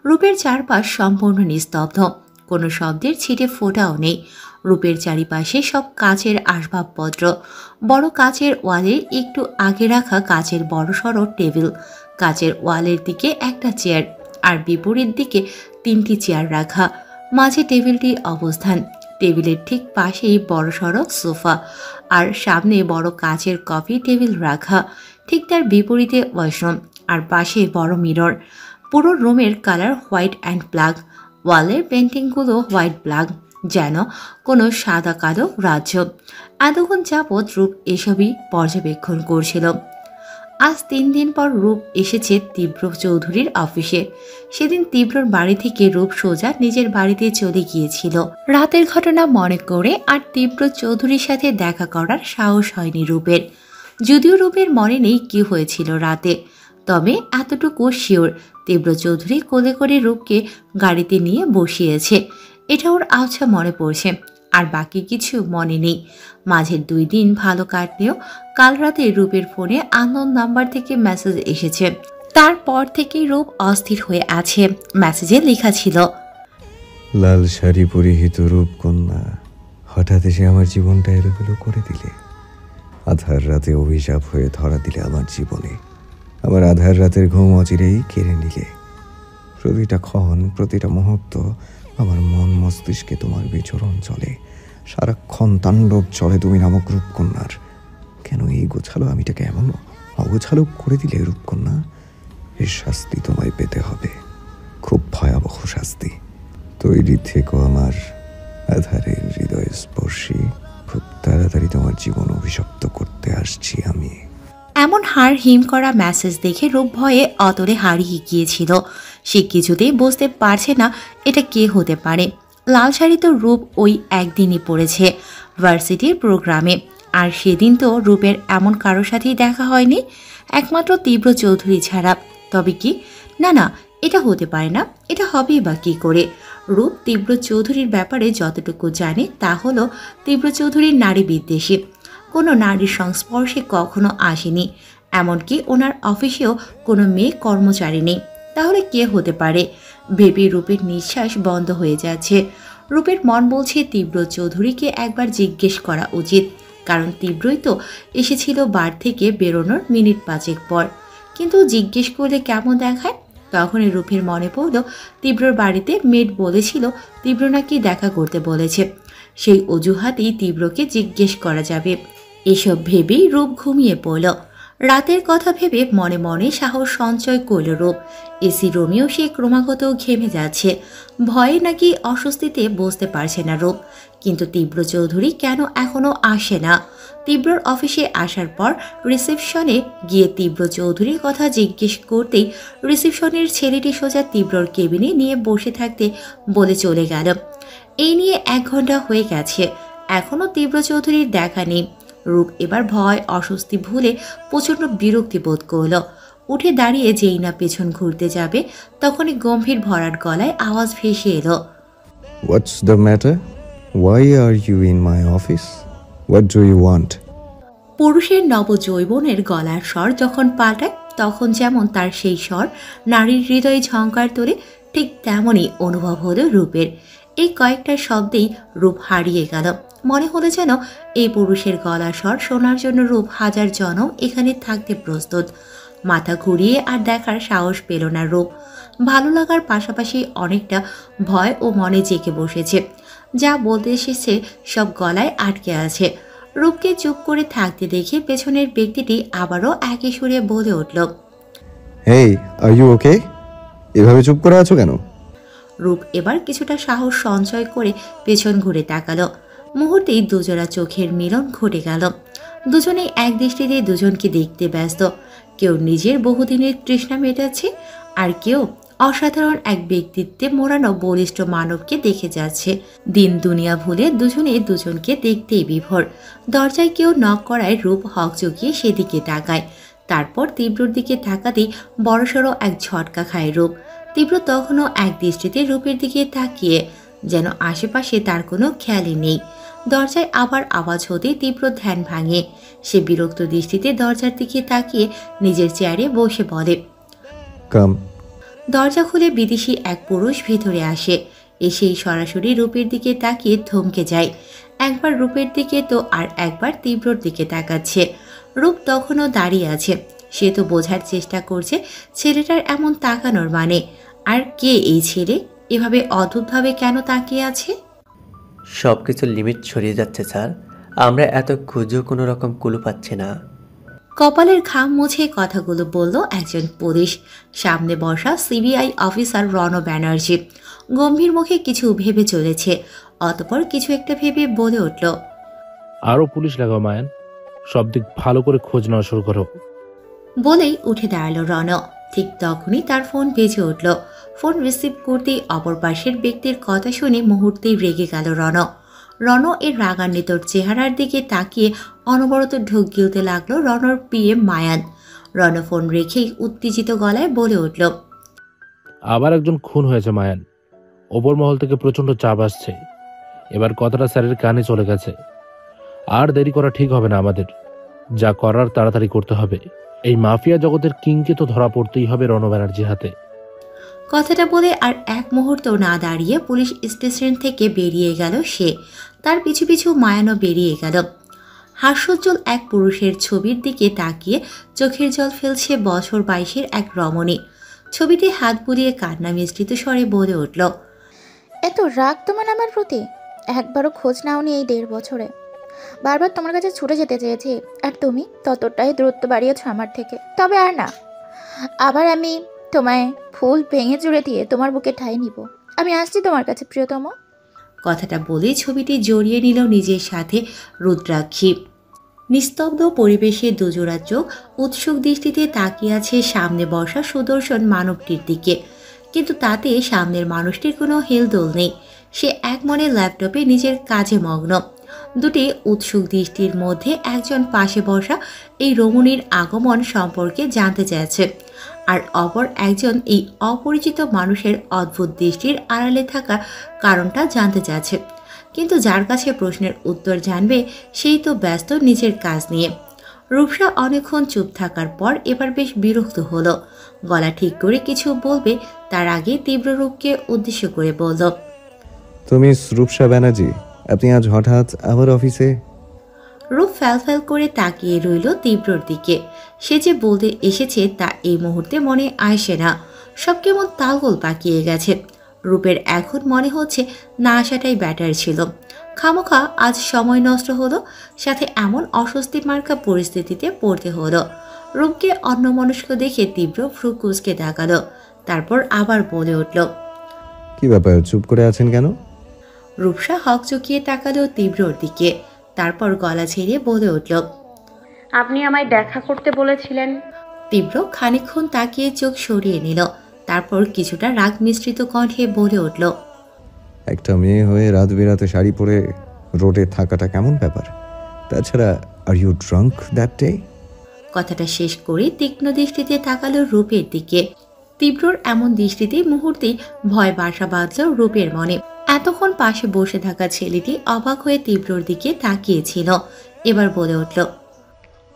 [SPEAKER 1] রূপের চারপাশ সম্পূর্ণ নিস্তব্ধ, কোনো শব্দের ছিটে ফোটাও নেই। রূপের চারিপাশে সব কাচের আসবাবপত্র, বড় কাচের ওয়ালের একটু আগে রাখা কাচের বড়সড় টেবিল, কাচের ওয়ালের দিকে একটা চেয়ার আর বিপরীত দিকে 3টি চেয়ার রাখা, মাঝে টেবিলটির অবস্থান। টেবিলের ঠিক পাশেই বড়সড় সোফা আর সামনে বড় কাচের কফি টেবিল রাখা, ঠিক তার বিপরীতে ওয়াশরুম আর পাশে বড় মিরর। পুরো রুমের কালার হোয়াইট অ্যান্ড ব্ল্যাক, ওয়ালের পেন্টিংগুলো হোয়াইট ব্ল্যাক, যেন কোনো সাদা কালো রাজ্য। এতক্ষণ যাবৎ রূপ এসবই পর্যবেক্ষণ করছিল। আজ 3 দিন পর রূপ এসেছে তীব্র চৌধুরীর অফিসে। সেদিন তীব্রর বাড়ি থেকে রূপ সোজা নিজের বাড়িতে চলে গিয়েছিল। রাতের ঘটনা মনে করে আর তীব্র চৌধুরীর সাথে দেখা করার সাহস হয়নি রূপের। যদিও রূপের মনে নেই কি হয়েছিল রাতে, তবে এতটুকু শিওর তীব্র চৌধুরী কোলে করে রূপকে গাড়িতে নিয়ে বসিয়েছে, এটা ওর আবছা মনে পড়ছে। আর বাকি কিছু মনে নেই। মাঝের 2 দিন ভালো কাটলেও কাল রাতে রূপের ফোনে আননোন নাম্বার থেকে মেসেজ এসেছে। তারপর থেকেই রূপ অস্থির হয়ে আছে। মেসেজে লেখা ছিল,
[SPEAKER 4] লাল শাড়ি পরিহিত রূপকন্যা, হঠাৎ এসে আমার জীবনটা এলোমেলো করে দিলে। আধার রাতে অভিশাপ হয়ে ধরা দিলে আমার জীবনে। আমার আধার রাতের ঘুম অচিরেই কেড়ে নিলে। প্রতিটা ক্ষণ, প্রতিটা মুহূর্ত আমার মন মস্তিষ্কে তোমার বিচরণ চলে। সারাক্ষণ তাণ্ডব চলে তুমি নামক রূপকন্যার। কেন এই গোছালো আমিটাকে এমন অগোছালো করে দিলে রূপকন্যা? এর শাস্তি তোমায় পেতে হবে, খুব ভয়াবহ শাস্তি। তৈরি থেকো আমার আধারের হৃদয় স্পর্শী, খুব তাড়াতাড়ি তোমার জীবন অভিশপ্ত করতে আসছি আমি।
[SPEAKER 1] এমন হাড় হিম করা মেসেজ দেখে রূপ ভয়ে অতলে হারিয়ে গিয়েছিল। সে কিছুতেই বুঝতে পারছে না এটা কে হতে পারে। লাল শাড়ি তো রূপ ওই একদিনই পরেছে ভার্সিটির প্রোগ্রামে, আর সেদিন তো রূপের এমন কারোর সাথেই দেখা হয়নি, একমাত্র তীব্র চৌধুরী ছাড়া। তবে কি? না না, এটা হতে পারে না। এটা হবেই বা কী করে? রূপ তীব্র চৌধুরীর ব্যাপারে যতটুকু জানে তা হলো তীব্র চৌধুরীর নারী বিদ্বেষী, কোনো নারীর সংস্পর্শে কখনো আসেনি, এমনকি ওনার অফিসেও কোনো মেয়ে কর্মচারী নেই। তাহলে কে হতে পারে? ভেবে রূপের নিঃশ্বাস বন্ধ হয়ে যাচ্ছে। রূপের মন বলছে তীব্র চৌধুরীকে একবার জিজ্ঞেস করা উচিত, কারণ তীব্রই তো এসেছিল বার থেকে বেরোনোর মিনিট 5 পর। কিন্তু জিজ্ঞেস করলে কেমন দেখায়? তখনই রূপের মনে পড়ল তীব্রর বাড়িতে মেড বলেছিল তীব্র নাকি দেখা করতে বলেছে, সেই অজুহাতেই তীব্রকে জিজ্ঞেস করা যাবে। এসব ভেবেই রূপ ঘুমিয়ে পড়ল। রাতের কথা ভেবে মনে মনে সাহস সঞ্চয় করল রূপ। এসি রুমেও সে ক্রমাগত ঘেমে যাচ্ছে, ভয়ে নাকি অস্বস্তিতে বসতে পারছে না রূপ। কিন্তু তীব্র চৌধুরী কেন এখনো আসে না? তীব্রর অফিসে আসার পর রিসেপশনে গিয়ে তীব্র চৌধুরীর কথা জিজ্ঞেস করতেই রিসেপশনের ছেলেটি সোজা তীব্রর কেবিনে নিয়ে বসে থাকতে বলে চলে গেল। এই নিয়ে 1 ঘন্টা হয়ে গেছে, এখনো তীব্র চৌধুরীর দেখা নেই। রূপ এবার ভয় অস্বস্তি ভুলে প্রচণ্ড বিরক্তি বোধ করল। উঠে দাঁড়িয়ে যেই না পেছন ঘুরতে যাবে, তখনই গম্ভীর ভরাট গলায় আওয়াজ ভেসে এলো,
[SPEAKER 4] What's the matter? Why are you in my office? What do you want?
[SPEAKER 1] পুরুষের নবযৌবনের গলার স্বর যখন পাল্টায়, তখন যেমন তার সেই স্বর নারীর হৃদয়ে ঝংকার তোলে, ঠিক তেমনই অনুভব হলো রূপের। এই কয়েকটা শব্দেই রূপ হারিয়ে গেল। মনে হলো যেন এই পুরুষের গলার স্বর শোনার জন্য রূপ 1000 জনম এখানে থাকতে প্রস্তুত। মাথা ঘুরিয়ে আর দেখার সাহস পেল না রূপ। ভালো লাগার পাশাপাশি অনেকটা ভয় ও মনে জেগে বসেছে। যা বলতে এসেছে সব গলায় আটকে আছে। রূপকে চুপ করে থাকতে দেখে পেছনের ব্যক্তিটি আবারও একই সুরে বলে উঠল,
[SPEAKER 4] Hey, are you okay? এভাবে চুপ করে আছো কেন?
[SPEAKER 1] রূপ এবার কিছুটা সাহস সঞ্চয় করে পেছন ঘুরে তাকালো। মুহূর্তেই দুজোড়া চোখের মিলন ঘটে গেল। দুজনেই এক দৃষ্টিতে দুজনকে দেখতে ব্যস্ত। কেউ নিজের বহুদিনের তৃষ্ণা মেটাচ্ছে, আর কেউ অসাধারণ এক ব্যক্তিত্বে মোড়ানো বলিষ্ঠ মানবকে দেখে যাচ্ছে। দিন দুনিয়া ভুলে দুজনে দুজনকে দেখতেই বিভোর। দরজায় কেউ নক করায় রূপ হকচকিয়ে সেদিকে তাকায়। তারপর তীব্রর দিকে তাকাতেই বড়সড় এক ঝটকা খায় রূপ। তীব্র তখনও এক দৃষ্টিতে রূপের দিকে তাকিয়ে, যেন আশেপাশে তার কোনো খেয়ালই নেই। দরজায় আবার আওয়াজ হতে তীব্র ধ্যান ভাঙে। সে বিরক্ত দৃষ্টিতে দরজার দিকে তাকিয়ে নিজের চেয়ারে বসে বলে,
[SPEAKER 4] কাম।
[SPEAKER 1] দরজা খুলে বিদেশি এক পুরুষ ভেতরে আসে। এসেই সরাসরি রূপের দিকে তাকিয়ে থমকে যায়। একবার রূপের দিকে তো আর একবার তীব্রর দিকে তাকাচ্ছে। রূপ তখনও দাঁড়িয়ে আছে। সে তো বোঝার চেষ্টা করছে ছেলেটার এমন তাকানোর মানে। আর কে এই ছেলে, এভাবে অদ্ভুতভাবে কেন তাকিয়ে আছে?
[SPEAKER 20] সব কিছুর লিমিট ছড়িয়ে যাচ্ছে স্যার, আমরা এত খুঁজেও কোনো রকম কুলু পাচ্ছি না।
[SPEAKER 1] কপালের ঘাম মুছে কথাগুলো বলল একজন পুলিশ। সামনে বসা সিবিআই অফিসার রণ ব্যানার্জি গম্ভীর মুখে কিছু ভেবে চলেছে। অতঃপর কিছু একটা ভেবে বলে উঠল,
[SPEAKER 3] আরো পুলিশ লাগাও মায়ান, সব দিক ভালো করে খোঁজ নেওয়া শুরু করো।
[SPEAKER 1] বলেই উঠে দাঁড়ালো রণ। ঠিক তখনই তার ফোন বেজে উঠল। ফোন রিসিভ করতেই অপর পাশের ব্যক্তির কথা শুনে মুহূর্তেই রেগে গেল রণ। রণ এর রাগান্বিত চেহারার দিকে তাকিয়ে অনবরত ঢোক গিলতে লাগলো রণর পিএ মায়ান। রণ ফোন রেখেই উত্তেজিত গলায় বলে উঠল,
[SPEAKER 3] আবার একজন খুন হয়েছে মায়ান, ওপর মহল থেকে প্রচন্ড চাপ আসছে। এবার কথাটা স্যারের কানে চলে গেছে। আর দেরি করা ঠিক হবে না, আমাদের যা করার তাড়াতাড়ি করতে হবে। এই মাফিয়া জগতের কিংকে তো ধরা পড়তেই হবে রণ ব্যানার্জির হাতে।
[SPEAKER 1] কথাটা বলে আর এক মুহূর্ত না দাঁড়িয়ে পুলিশ স্টেশন থেকে বেরিয়ে গেল সে। তার পিছু পিছু মায়ানও বেরিয়ে গেল। হাস্যোজ্জ্বল এক পুরুষের ছবির দিকে তাকিয়ে চোখের জল ফেলছে বছর 22-এর এক রমণী। ছবিতে হাত বুলিয়ে কান্না মিশ্রিত স্বরে বলে উঠল,
[SPEAKER 5] এত রাগ তোমার আমার প্রতি? একবারও খোঁজ নাওনি এই 1.5 বছরে। বারবার তোমার কাছে ছুটে যেতে চেয়েছি, আর তুমি ততটাই দূরত্ব বাড়িয়েছ আমার থেকে। তবে আর না, আবার আমি তোমায় ফুল ভেঙে চুড়ে দিয়ে তোমার বুকে ঠাঁই নিব। আমি আসছি তোমার কাছে প্রিয়তম।
[SPEAKER 1] কথাটা বলে ছবিটি জড়িয়ে নিল নিজের সাথে রুদ্রাক্ষী। নিস্তব্ধ পরিবেশে দুজোড়া চোখ উৎসুক দৃষ্টিতে তাকিয়ে আছে সামনে বসা সুদর্শন মানবটির দিকে। কিন্তু তাতে সামনের মানুষটির কোনো হেলদোল নেই। সে এক মনে ল্যাপটপে নিজের কাজে মগ্ন। দুটি উৎসুক দৃষ্টির মধ্যে একজন পাশে বসা এই রমণীর আগমন সম্পর্কে জানতে চাইছে, আর অপর একজন এই অপরিচিত মানুষের অদ্ভুত দৃষ্টির আড়ালে থাকা কারণটা জানতে চাচ্ছে। কিন্তু যার কাছে প্রশ্নের উত্তর জানবে সেই তো ব্যস্ত নিজের কাজ নিয়ে। রূপসা অনেকক্ষণ চুপ থাকার পর এবার বেশ বিরক্ত হলো। গলা ঠিক করে কিছু বলবে তার আগে তীব্র রূপকে উদ্দেশ্য করে বলল,
[SPEAKER 4] তুমি রূপসা ব্যানার্জি, আপনি আজ হঠাৎ আমার অফিসে?
[SPEAKER 1] রূপ ফ্যাল করে তাকিয়ে রইল তীব্রর দিকে। সে যে বলতে এসেছে তা এই মুহূর্তে মনে আসে না। সব কেমন তালগোল পাকিয়ে গেছে। রূপের এখন মনে হচ্ছে না আসাটাই ব্যাটার ছিল। খামোখা আজ সময় নষ্ট হলো, সাথে এমন অস্বস্তি মার্কা পরিস্থিতিতে পড়তে হলো। রূপকে অন্যমনস্ক দেখে তীব্র ভ্রু কুঁচকে তাকালো। তারপর আবার বলে উঠল,
[SPEAKER 4] কি ব্যাপার, চুপ করে আছেন কেন?
[SPEAKER 1] রূপসা হকচকিয়ে তাকালো তীব্রর দিকে। তারপর গলা ছেড়ে বলে উঠল,
[SPEAKER 2] আপনি আমায় দেখা করতে বলেছিলেন।
[SPEAKER 1] তীব্র খানিকক্ষণ তাকিয়ে চোখ সরিয়ে নিল। তারপর কিছুটা রাগ মিশ্রিত কণ্ঠে বলে উঠল,
[SPEAKER 4] একটা মেয়ে হয়ে রাত বেরাতে শাড়ি পরে রোডে থাকাটা কেমন ব্যাপার? তাছাড়া are you drunk that day?
[SPEAKER 1] কথাটা শেষ করে তীক্ষ্ণ দৃষ্টিতে তাকালো রূপের দিকে। তীব্রর এমন দৃষ্টিতে মুহূর্তে ভয় বাসা বাঁধল রূপের মনে। এতক্ষণ পাশে বসে থাকা ছেলেটি অবাক হয়ে তীব্রর দিকে তাকিয়েছিল। এবার বলে উঠল,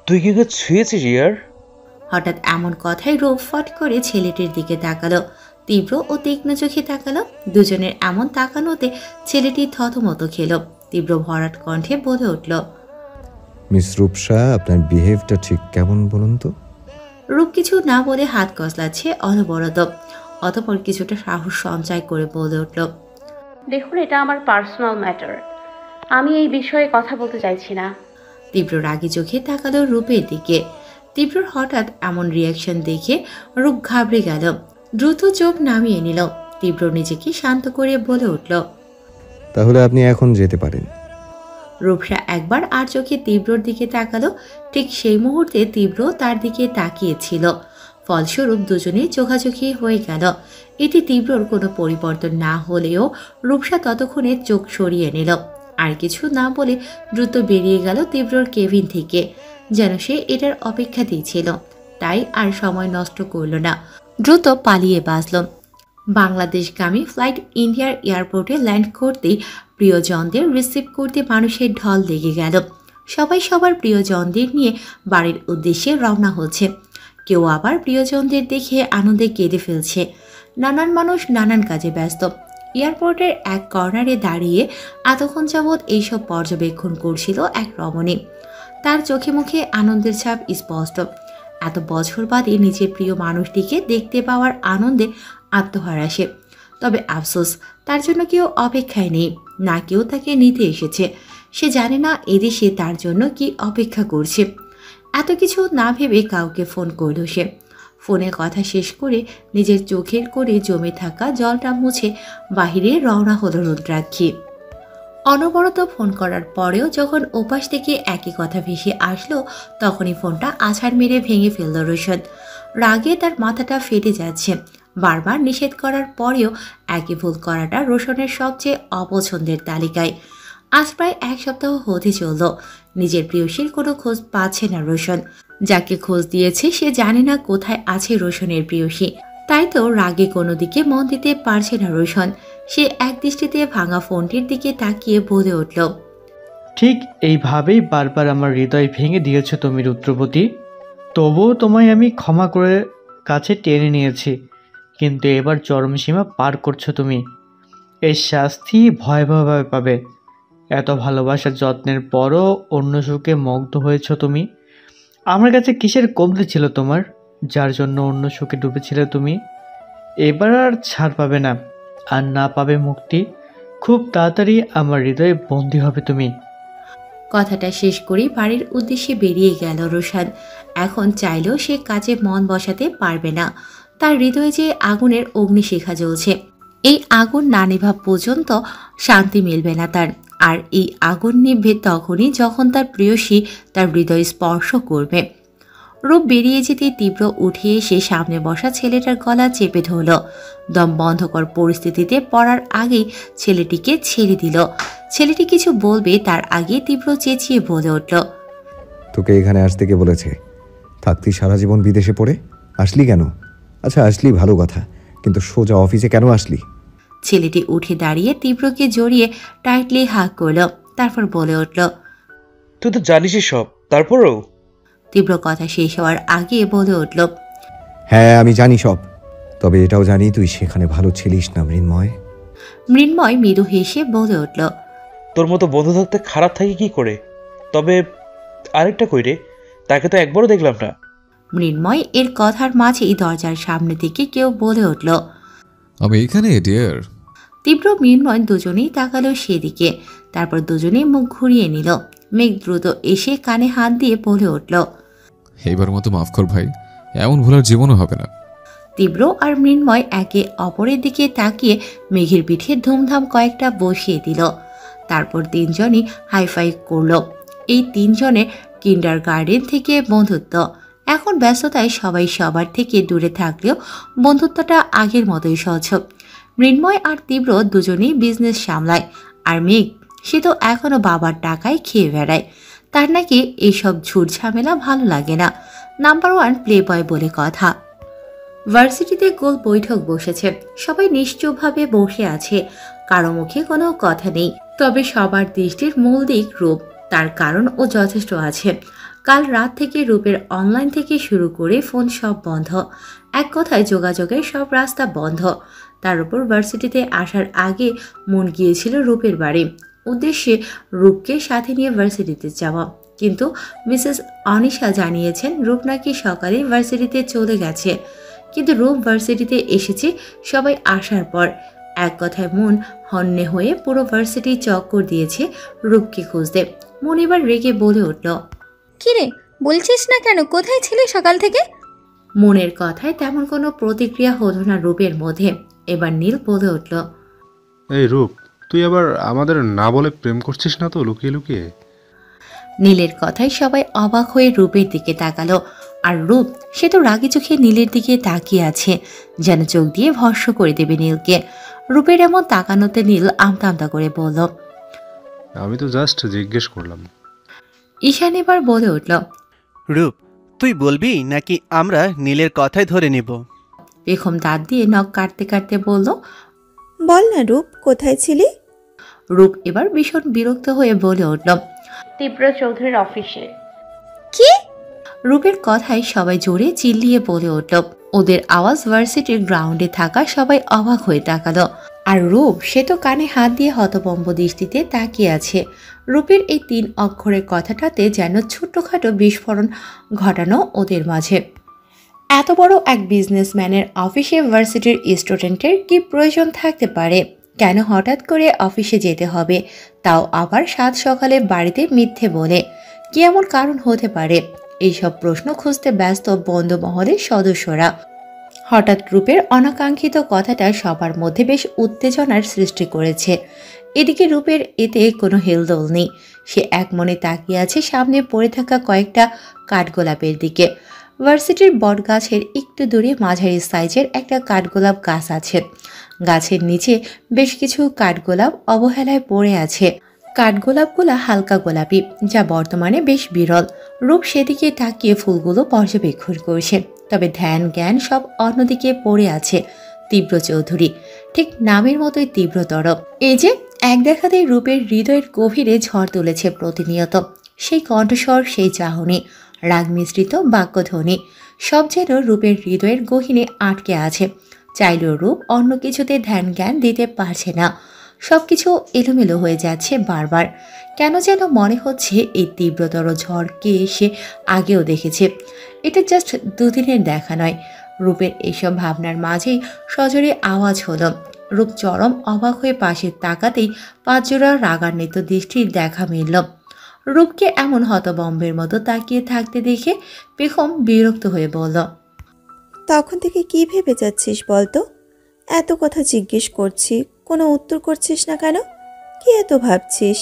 [SPEAKER 22] তুই কি ছুঁয়েছিস ইয়ার?
[SPEAKER 1] হঠাৎ এমন কথায় রূপ ফট করে ছেলেটির দিকে তাকালো। তীব্র ও তীক্ষ্ণ চোখে তাকালো। দুজনের এমন তাকানোতে ছেলেটি থতমত খেল। তীব্র ভরাট কণ্ঠে বলে উঠল,
[SPEAKER 4] মিস রূপসা, আপনার বিহেভটা ঠিক কেমন বলুন তো?
[SPEAKER 1] রূপ কিছু না বলে হাত কসলাচ্ছে অনবরত। অতঃপর কিছুটা সাহস সঞ্চয় করে বলে উঠল,
[SPEAKER 2] দেখুন, এটা আমার পার্সোনাল ম্যাটার। আমি এই বিষয়ে কথা বলতে চাইছি না।
[SPEAKER 1] তীব্র রাগী চোখে তাকালো রূপের দিকে। তীব্রর হঠাৎ এমন রিয়াকশন দেখে রূপ ঘাবড়ে গেল। দ্রুত চোখ নামিয়ে নিল। তীব্র নিজেকে শান্ত করে বলে উঠল,
[SPEAKER 4] তাহলে আপনি এখন যেতে পারেন।
[SPEAKER 1] রূপসা একবার আর চোখে তীব্রর দিকে তাকালো। ঠিক সেই মুহূর্তে তীব্র তার দিকে তাকিয়েছিল। ফলস্বরূপ দুজনেই চোখাচোখি হয়ে গেল। এতে তীব্রর কোনো পরিবর্তন না হলেও রূপসা ততক্ষণে চোখ সরিয়ে নিল। আর কিছু না বলে দ্রুত বেরিয়ে গেল তীব্রর কেবিন থেকে, যেন সে এটার অপেক্ষাতেই ছিল। তাই আর সময় নষ্ট করল না, দ্রুত পালিয়ে বাঁচল। বাংলাদেশগামী ফ্লাইট ইন্ডিয়ার এয়ারপোর্টে ল্যান্ড করতেই প্রিয়জনদের রিসিভ করতে মানুষের ঢল লেগে গেল। সবাই সবার প্রিয়জনদের নিয়ে বাড়ির উদ্দেশ্যে রওনা হচ্ছে। কেউ আবার প্রিয়জনদের দেখে আনন্দে কেঁদে ফেলছে। নানান মানুষ নানান কাজে ব্যস্ত। এয়ারপোর্টের এক কর্নারে দাঁড়িয়ে এতক্ষণ যাবৎ এইসব পর্যবেক্ষণ করছিল এক রমণী। তার চোখে মুখে আনন্দের ছাপ স্পষ্ট। এত বছর বাদে নিজের প্রিয় মানুষটিকে দেখতে পাওয়ার আনন্দে আত্মহারা সে। তবে আফসোস, তার জন্য কেউ অপেক্ষায় নেই, না কেউ তাকে নিতে এসেছে। সে জানে না এদেশে তার জন্য কি অপেক্ষা করছে। এত কিছু না ভেবে কাউকে ফোন করল সে। ফোনে কথা শেষ করে নিজের চোখের করে জমে থাকা জলটা মুছে বাহিরে রওনা হলো রুদ্রাক্ষী। অনবরত ফোন করার পরেও যখন ওপাশ থেকে একই কথা ভেসে আসলো, তখনই ফোনটা আছাড় মেরে ভেঙে ফেলল রোশন। রাগে তার মাথাটা ফেটে যাচ্ছে। বারবার নিষেধ করার পরেও একই ভুল করাটা রোশনের সবচেয়ে অপছন্দের তালিকায়। আজ প্রায় এক সপ্তাহ হতে চলল। নিজের প্রিয়সীর কোনো খোঁজ পাচ্ছে না রোশন। যাকে খোঁজ দিয়েছে সে জানে না কোথায় আছে রোশনের প্রিয়সী। তাই তো রাগে কোনো দিকে মন দিতে পারছে না রোশন। সে এক দৃষ্টিতে ভাঙা ফোনটির দিকে তাকিয়ে বলে উঠল,
[SPEAKER 15] ঠিক এইভাবেই বারবার আমার হৃদয় ভেঙে দিয়েছ তুমি রুদ্রপতি। তবুও তোমায় আমি ক্ষমা করে কাছে টেনে নিয়েছি, কিন্তু এবার চরম সীমা পার করছো তুমি। এর শাস্তি ভয়াবহভাবে পাবে। এত ভালোবাসার যত্নের পরও অন্য সুখে মুগ্ধ হয়েছ তুমি। আমার কাছে কিসের কমতি ছিল তোমার, যার জন্য অন্য সুখে ডুবেছিলে তুমি? এবার আর ছাড় পাবে না, আর না পাবে মুক্তি। খুব তাড়াতাড়ি আমার হৃদয়ে বন্দী হবে তুমি।
[SPEAKER 1] কথাটা শেষ করেই বাড়ির উদ্দেশ্যে বেরিয়ে গেল রোশন। এখন চাইলেও সে কাজে মন বসাতে পারবে না। তার হৃদয়ে যে আগুনের অগ্নিশিখা জ্বলছে, এই আগুন না নেভা পর্যন্ত শান্তি মিলবে না তার। আর এই আগুন নিভবে তখনই যখন তার প্রিয়সী তার হৃদয় স্পর্শ করবে। রূপ বেরিয়ে যেতে তীব্র উঠে এসে সামনে বসা ছেলেটার গলা চেপে ধরল। দম বন্ধকর পরিস্থিতিতে পড়ার আগেই ছেলেটিকে ছেড়ে দিল। ছেলেটি কিছু বলবে তার আগে তীব্র চেঁচিয়ে বলে উঠল,
[SPEAKER 4] তোকে এখানে আসতে কে বলেছে? থাকতি সারা জীবন বিদেশে পড়ে, আসলি কেন? আচ্ছা আসলি ভালো কথা, কিন্তু সোজা অফিসে কেন আসলি?
[SPEAKER 1] ছেলেটি উঠে দাঁড়িয়ে তীব্রকে জড়িয়ে টাইটলি হাত করল। তারপর বলে উঠল,
[SPEAKER 22] তুই তো জানিসই সব, তারপরেও?
[SPEAKER 1] তীব্র কথা শেষ হওয়ার আগে বলে উঠল,
[SPEAKER 4] হ্যাঁ আমি জানি সব, তবে এটাও জানি তুই সেখানে ভালো ছিলিস না মৃন্ময়।
[SPEAKER 1] মৃন্ময় মৃদু হেসে বলে উঠল,
[SPEAKER 22] তোর মতো বন্ধু থাকতে খারাপ থাকি কি করে? তবে আরেকটা কই রে, তাকে তো একবারও দেখলাম না।
[SPEAKER 1] মৃন্ময় এর কথার মাঝেই দরজার সামনে থেকে কেউ বলে উঠল,
[SPEAKER 8] আমি এখানে ডিয়ার।
[SPEAKER 1] তীব্র মৃন্ময় দুজনেই তাকালো সেদিকে। তারপর দুজনেই মুখ ঘুরিয়ে নিল। মেঘ দ্রুত এসে কানে হাত দিয়ে বলে উঠল,
[SPEAKER 8] এইবার মতো মাফ কর ভাই, এমন ভুলার জীবনও হবে না।
[SPEAKER 1] তীব্র আর মৃন্ময় একে অপরের দিকে তাকিয়ে মেঘের পিঠে ধুমধাম কয়েকটা বসিয়ে দিল। তারপর তিনজনই হাইফাই করল। এই তিনজনের কিন্ডার গার্ডেন থেকে বন্ধুত্ব। এখন ব্যস্ততায় সবাই সবার থেকে দূরে থাকলেও বন্ধুত্বটা আগের মতোই সহজ। মৃন্ময় আর তীব্র দুজনেই বিজনেস সামলায়। আর মেঘ, সে তো এখনো বাবার টাকায় খেয়ে বেড়ায়। তার নাকি এইসব ঝুট ঝামেলা ভালো লাগে না। নাম্বার 1 প্লে বয় বলে কথা। ভার্সিটিতে গোল বৈঠক বসেছে। সবাই নিশ্চুপভাবে বসে আছে, কারো মুখে কোনো কথা নেই। তবে সবার দৃষ্টির মূল দিক রূপ। তার কারণ ও যথেষ্ট আছে। কাল রাত থেকে রূপের অনলাইন থেকে শুরু করে ফোন সব বন্ধ। এক কথায় যোগাযোগের সব রাস্তা বন্ধ। তার উপর ভার্সিটিতে আসার আগে মন গিয়েছিল রূপের বাড়ি, উদ্দেশ্যে রূপকে সাথে নিয়ে ভার্সিটিতে যাওয়া। কিন্তু মিসেস অনিশা জানিয়েছেন রূপ নাকি সকালে ভার্সিটিতে চলে গেছে। কিন্তু রূপ ভার্সিটিতে এসেছে সবাই আসার পর। এক কথায় মন হন্যে হয়ে পুরো ভার্সিটি চক্কর দিয়েছে রূপকে খুঁজতে। মন এবার রেগে বলে উঠল,
[SPEAKER 5] কিরে বলছিস না কেন, কোথায় ছিলে সকাল থেকে?
[SPEAKER 1] মনের কথায় তেমন কোনো প্রতিক্রিয়া হলো না রূপের মধ্যে। এবার নীল বলে উঠল,
[SPEAKER 18] এই রূপ, তুই আবার আমাদের না বলে প্রেম করছিস না তো লুকিয়ে লুকিয়ে?
[SPEAKER 1] নীলের কথায় সবাই অবাক হয়ে রূপের দিকে তাকালো। আর রূপ সে তো রাগি চোখে নীলের দিকে তাকিয়ে আছে, যেন চোখ দিয়ে ভস্ম করে দেবে নীলকে। রূপের এমন তাকানোতে নীল আমতা আমতা করে বলল,
[SPEAKER 18] আমি তো জাস্ট জিজ্ঞেস করলাম।
[SPEAKER 1] ঈশান এবার বলে উঠল,
[SPEAKER 9] রূপ তুই বলবি নাকি আমরা নীলের কথাই ধরে নেব?
[SPEAKER 1] পেখম দাঁত দিয়ে নখ কাটতে কাটতে বলল,
[SPEAKER 6] বল না রূপ, কোথায় ছিলি?
[SPEAKER 1] রূপ এবার ভীষণ বিরক্ত হয়ে বলে উঠল,
[SPEAKER 2] তীব্র চৌধুরীর অফিসে।
[SPEAKER 6] কি?
[SPEAKER 1] রূপের কথায় সবাই জোরে চিল্লিয়ে বলে উঠল। ওদের আওয়াজ ভার্সিটির গ্রাউন্ডে থাকা সবাই অবাক হয়ে তাকালো। আর রূপ সে তো কানে হাত দিয়ে হতভম্ব দৃষ্টিতে তাকিয়ে আছে। রূপের এই 3 অক্ষরের কথাটাতে যেন ছোট্টখাটো বিস্ফোরণ ঘটানো ওদের মাঝে। এত বড় এক বিজনেসম্যানের অফিসে ভার্সিটির স্টুডেন্টের কি প্রয়োজন থাকতে পারে? কেন হঠাৎ করে অফিসে যেতে হবে, তাও আবার 7 সকালে বাড়িতে মিথ্যে বলে? কি এমন কারণ হতে পারে? এইসব প্রশ্ন খুঁজতে ব্যস্ত বন্ধু মহলের সদস্যরা। হঠাৎ রূপের অনাকাঙ্ক্ষিত কথাটা সবার মধ্যে বেশ উত্তেজনার সৃষ্টি করেছে। এদিকে রূপের এতে কোনো হেলদোল নেই। সে একমনে তাকিয়ে আছে সামনে পড়ে থাকা কয়েকটা কাঠগোলাপের দিকে। ভার্সিটির বটগাছের একটু দূরে মাঝারি সাইজের একটা কাঠগোলাপ গাছ আছে। গাছের নিচে বেশ কিছু কাঠগোলাপ অবহেলায় পড়ে আছে। কাঠগোলাপগুলো হালকা গোলাপি, যা বর্তমানে বেশ বিরল। রূপ সেদিকে তাকিয়ে ফুলগুলো পর্যবেক্ষণ করছে। তবে ধ্যান জ্ঞান সব অন্যদিকে পড়ে আছে তীব্র চৌধুরী, ঠিক নামের মতোই তীব্রতর। এই যে এক দেখাতেই রূপের হৃদয়ের গভীরে ঝড় তুলেছে প্রতিনিয়ত। সেই কণ্ঠস্বর, সেই চাহনি, রাগ মিশ্রিত বাক্যধ্বনি, সব যেন রূপের হৃদয়ের গহীনে আটকে আছে। চাইলেও রূপ অন্য কিছুতে ধ্যান জ্ঞান দিতে পারছে না। সবকিছু এলোমেলো হয়ে যাচ্ছে বারবার। কেন যেন মনে হচ্ছে এই তীব্রতর ঝড়কে সে আগেও দেখেছে। এটা জাস্ট দুদিনের দেখা নয়। রূপের এইসব ভাবনার মাঝেই সজোরে আওয়াজ হলো। রূপ চরম অবাক হয়ে পাশে তাকাতেই 5 জোড়া রাগান্বিত দৃষ্টির দেখা মিলল। রূপকে এমন হতবম্বের মতো তাকিয়ে থাকতে দেখে পেখম বিরক্ত হয়ে বলল,
[SPEAKER 6] তখন থেকে কি ভেবে যাচ্ছিস বলতো? এত কথা জিজ্ঞেস করছি, কোনো উত্তর করছিস না কেন? কি এত ভাবছিস?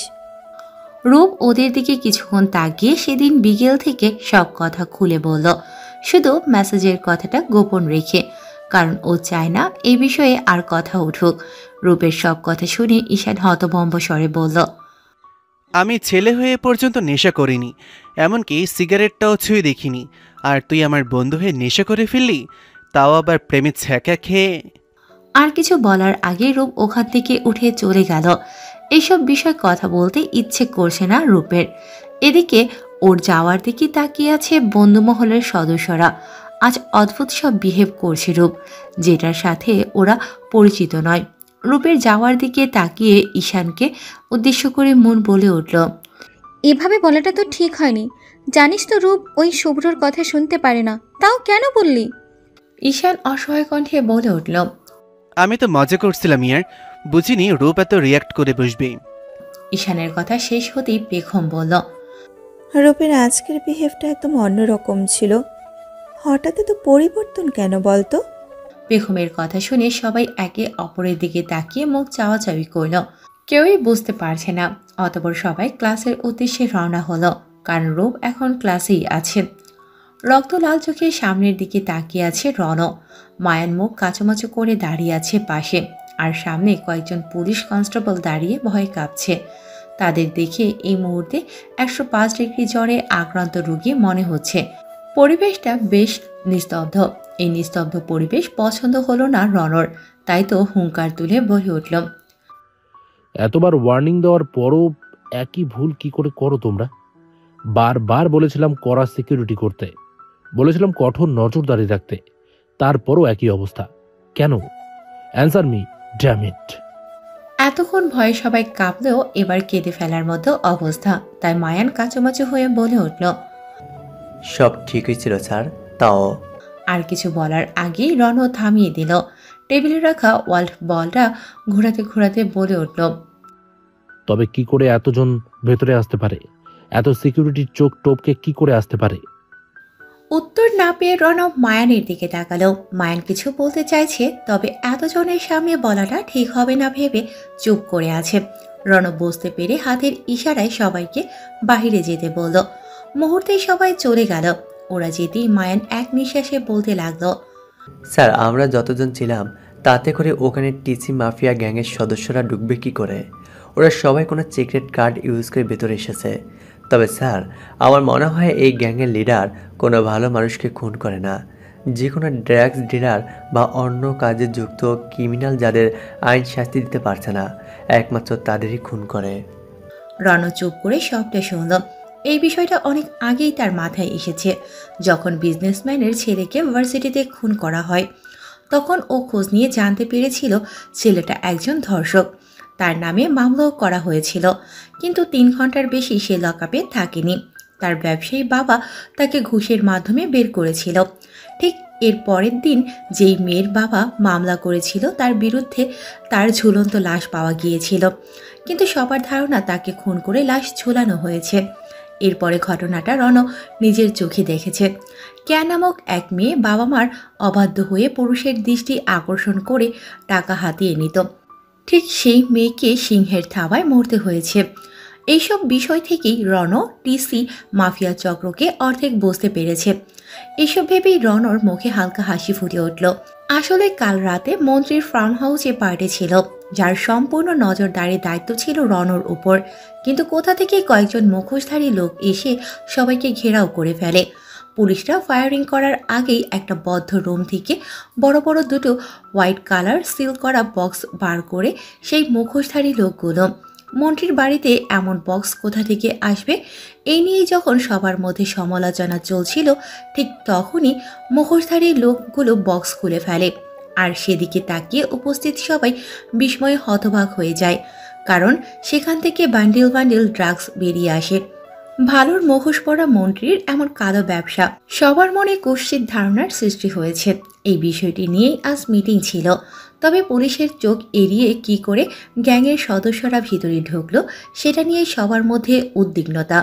[SPEAKER 1] রূপ ওদের দিকে কিছুক্ষণ তাকিয়ে সেদিন বিকেল থেকে সব কথা খুলে বলল, শুধু মেসেজের কথাটা গোপন রেখে। কারণ ও চায় না এই বিষয়ে আর কথা উঠুক। রূপের সব কথা শুনে ঈশান হতভম্ব স্বরে বলল,
[SPEAKER 9] আমি ছেলে হয়ে পর্যন্ত নেশা করিনি, এমনকি সিগারেটটাও ছুঁয়ে দেখিনি। আর তুই আমার বন্ধু হয়ে নেশা করে ফেললি, তাও আবার প্রেমে ছ্যাঁকা খেয়ে।
[SPEAKER 1] আর কিছু বলার আগে রূপ ওখান থেকে উঠে চলে গেল। এইসব বিষয় কথা বলতে ইচ্ছে করছে না রূপের। এদিকে ওর যাওয়ার দিকে তাকিয়ে আছে বন্ধুমহলের সদস্যরা। আজ অদ্ভুত সব বিহেভ করছে রূপ, যেটার সাথে ওরা পরিচিত নয়। রূপের যাওয়ার দিকে তাকিয়ে ঈশানকে উদ্দেশ্য করে মন বলে উঠল,
[SPEAKER 5] এভাবে বলাটা তো ঠিক হয়নি। জানিস তো রূপ ওই শুভ্রর কথা শুনতে পারে না, তাও কেন বললি?
[SPEAKER 1] ঈশান অসহায় কণ্ঠে বলে উঠল,
[SPEAKER 9] আমি তো মজা করছিলাম ইয়ার, বুঝিনি রূপ এত রিয়াক্ট করে বসবে।
[SPEAKER 1] ঈশানের কথা শেষ হতেই পেখম বলল,
[SPEAKER 6] রূপের আজকের বিহেভটা একদম অন্যরকম ছিল, হঠাৎ তো পরিবর্তন কেন বলতো?
[SPEAKER 1] পেখমের কথা শুনে সবাই একে অপরের দিকে তাকিয়ে মুখ চাওয়াচাওয়ি করল। কেউই বুঝতে পারছে না। অতঃপর সবাই ক্লাসের উদ্দেশ্যে রওনা হলো, কারণ রূপ এখন ক্লাসেই আছে। রক্ত লাল চোখে সামনের দিকে তাকিয়ে আছে রণ। মায়ান মুখ কাচুমাচু করে দাঁড়িয়ে আছে পাশে। আর সামনে কয়েকজন পুলিশ কনস্টেবল দাঁড়িয়ে ভয়ে কাঁপছে। তাদের দেখে এই মুহূর্তে 105 ডিগ্রি জ্বরে আক্রান্ত রোগী মনে হচ্ছে। পরিবেশটা বেশ নিস্তব্ধ। এই নিস্তব্ধ পরিবেশ পছন্দ হলো না রণর, তাই তো হুঙ্কার তুলে বলে উঠল,
[SPEAKER 3] এতবার ওয়ার্নিং দেওয়ার পরও একই ভুল কি করে করো তোমরা? বারবার বলেছিলাম কড়া সিকিউরিটি করতে, বলেছিলাম কঠোর নজরদারি রাখতে, তারপরও একই অবস্থা কেন? Answer me, damn it.
[SPEAKER 1] এতক্ষণ ভয়ে সবাই কাঁপলেও এবার কেঁদে ফেলার মতো অবস্থা। তাই মায়ান কাচুমাচু হয়ে বলে উঠল,
[SPEAKER 20] সব ঠিকই ছিল স্যার, তাও।
[SPEAKER 1] আর কিছু বলার আগেই রণ থামিয়ে দিল। টেবিলে রাখা ওয়াল্ট বলটা ঘোরাতে ঘোরাতে বলে উঠল,
[SPEAKER 3] তবে কি করে এতজন ভেতরে আসতে পারে? এত সিকিউরিটির চোখ টোপকে কি করে আসতে পারে?
[SPEAKER 1] উত্তর না পেয়ে রণব মায়ানের দিকে তাকালো। মায়ান কিছু বলতে চাইছে, তবে এতজনের সামনে বলাটা ঠিক হবে না ভেবে চুপ করে আছে। রণব বুঝতে পেরে হাতের ইশারায় সবাইকে বাহিরে যেতে বলল। মুহূর্তেই সবাই চলে গেল। ওরা যেতেই মায়ান এক নিঃশ্বাসে বলতে লাগলো,
[SPEAKER 20] স্যার আমরা যতজন ছিলাম তাতে করে ওখানে টিসি মাফিয়া গ্যাংয়ের সদস্যরা ঢুকবে কি করে? ওরা সবাই কোনো সিক্রেট কার্ড ইউজ করে ভেতরে এসেছে। তবে স্যার আমার মনে হয় এই গ্যাংয়ের লিডার কোনো ভালো মানুষকে খুন করে না। যে কোনো ড্রাগস ডিলার বা অন্য কাজে যুক্ত ক্রিমিনাল যাদের আইন শাস্তি দিতে পারছে না, একমাত্র তাদেরই খুন করে।
[SPEAKER 1] রণ চুপ করে সবটা শুনল। এই বিষয়টা অনেক আগেই তার মাথায় এসেছে। যখন বিজনেসম্যানের ছেলেকে ভার্সিটিতে খুন করা হয়, তখন ও খোঁজ নিয়ে জানতে পেরেছিল ছেলেটা একজন ধর্ষক। তার নামে মামলাও করা হয়েছিল, কিন্তু 3 ঘন্টার বেশি সে লকআপে থাকেনি। তার ব্যবসায়ী বাবা তাকে ঘুষের মাধ্যমে বের করেছিল। ঠিক এর পরের দিন যেই মেয়ের বাবা মামলা করেছিল তার বিরুদ্ধে তার ঝুলন্ত লাশ পাওয়া গিয়েছিল, কিন্তু সবার ধারণা তাকে খুন করে লাশ ঝুলানো হয়েছে। এরপরে ঘটনাটা রণ নিজের চোখে দেখেছে। কেয়া নামক এক মেয়ে বাবা মার অবাধ্য হয়ে পুরুষের দৃষ্টি আকর্ষণ করে টাকা হাতিয়ে নিত। ঠিক সেই মেয়েকে সিংহের থাবায় মরতে হয়েছে। এইসব বিষয় থেকেই রণ টিসি মাফিয়া চক্রকে অর্ধেক বুঝতে পেরেছে। এসব ভেবেই রণর মুখে হালকা হাসি ফুটে উঠল। আসলে কাল রাতে মন্ত্রীর ফার্ম হাউসে পার্টি ছিল, যার সম্পূর্ণ নজরদারির দায়িত্ব ছিল রণর উপর। কিন্তু কোথা থেকে কয়েকজন মুখোশধারী লোক এসে সবাইকে ঘেরাও করে ফেলে। পুলিশরা ফায়ারিং করার আগেই একটা বদ্ধ রুম থেকে বড় বড় দুটো হোয়াইট কালার সিল করা বক্স বার করে সেই মুখোশধারী লোকগুলো। মন্ত্রীর বাড়িতে এমন বক্স কোথা থেকে আসবে এই নিয়ে যখন সবার মধ্যে সমালোচনা চলছিল, ঠিক তখনই মুখোশধারী লোকগুলো বক্স খুলে ফেলে। আর সেদিকে তাকিয়ে উপস্থিত সবাই বিস্ময়ে হতবাক হয়ে যায়, কারণ সেখান থেকে বান্ডিল বান্ডিল ড্রাগস বেরিয়ে আসে। ভালোর মুখোশ পরা মন্ত্রীর এমন কালো ব্যবসা, সবার মনে কুৎসিত ধারণার সৃষ্টি হয়েছে। এই বিষয়টি নিয়েই আজ মিটিং ছিল। তবে পুলিশের চোখ এড়িয়ে কি করে গ্যাংয়ের সদস্যরা ভিতরে ঢুকলো সেটা নিয়ে সবার মধ্যে উদ্বিগ্নতা।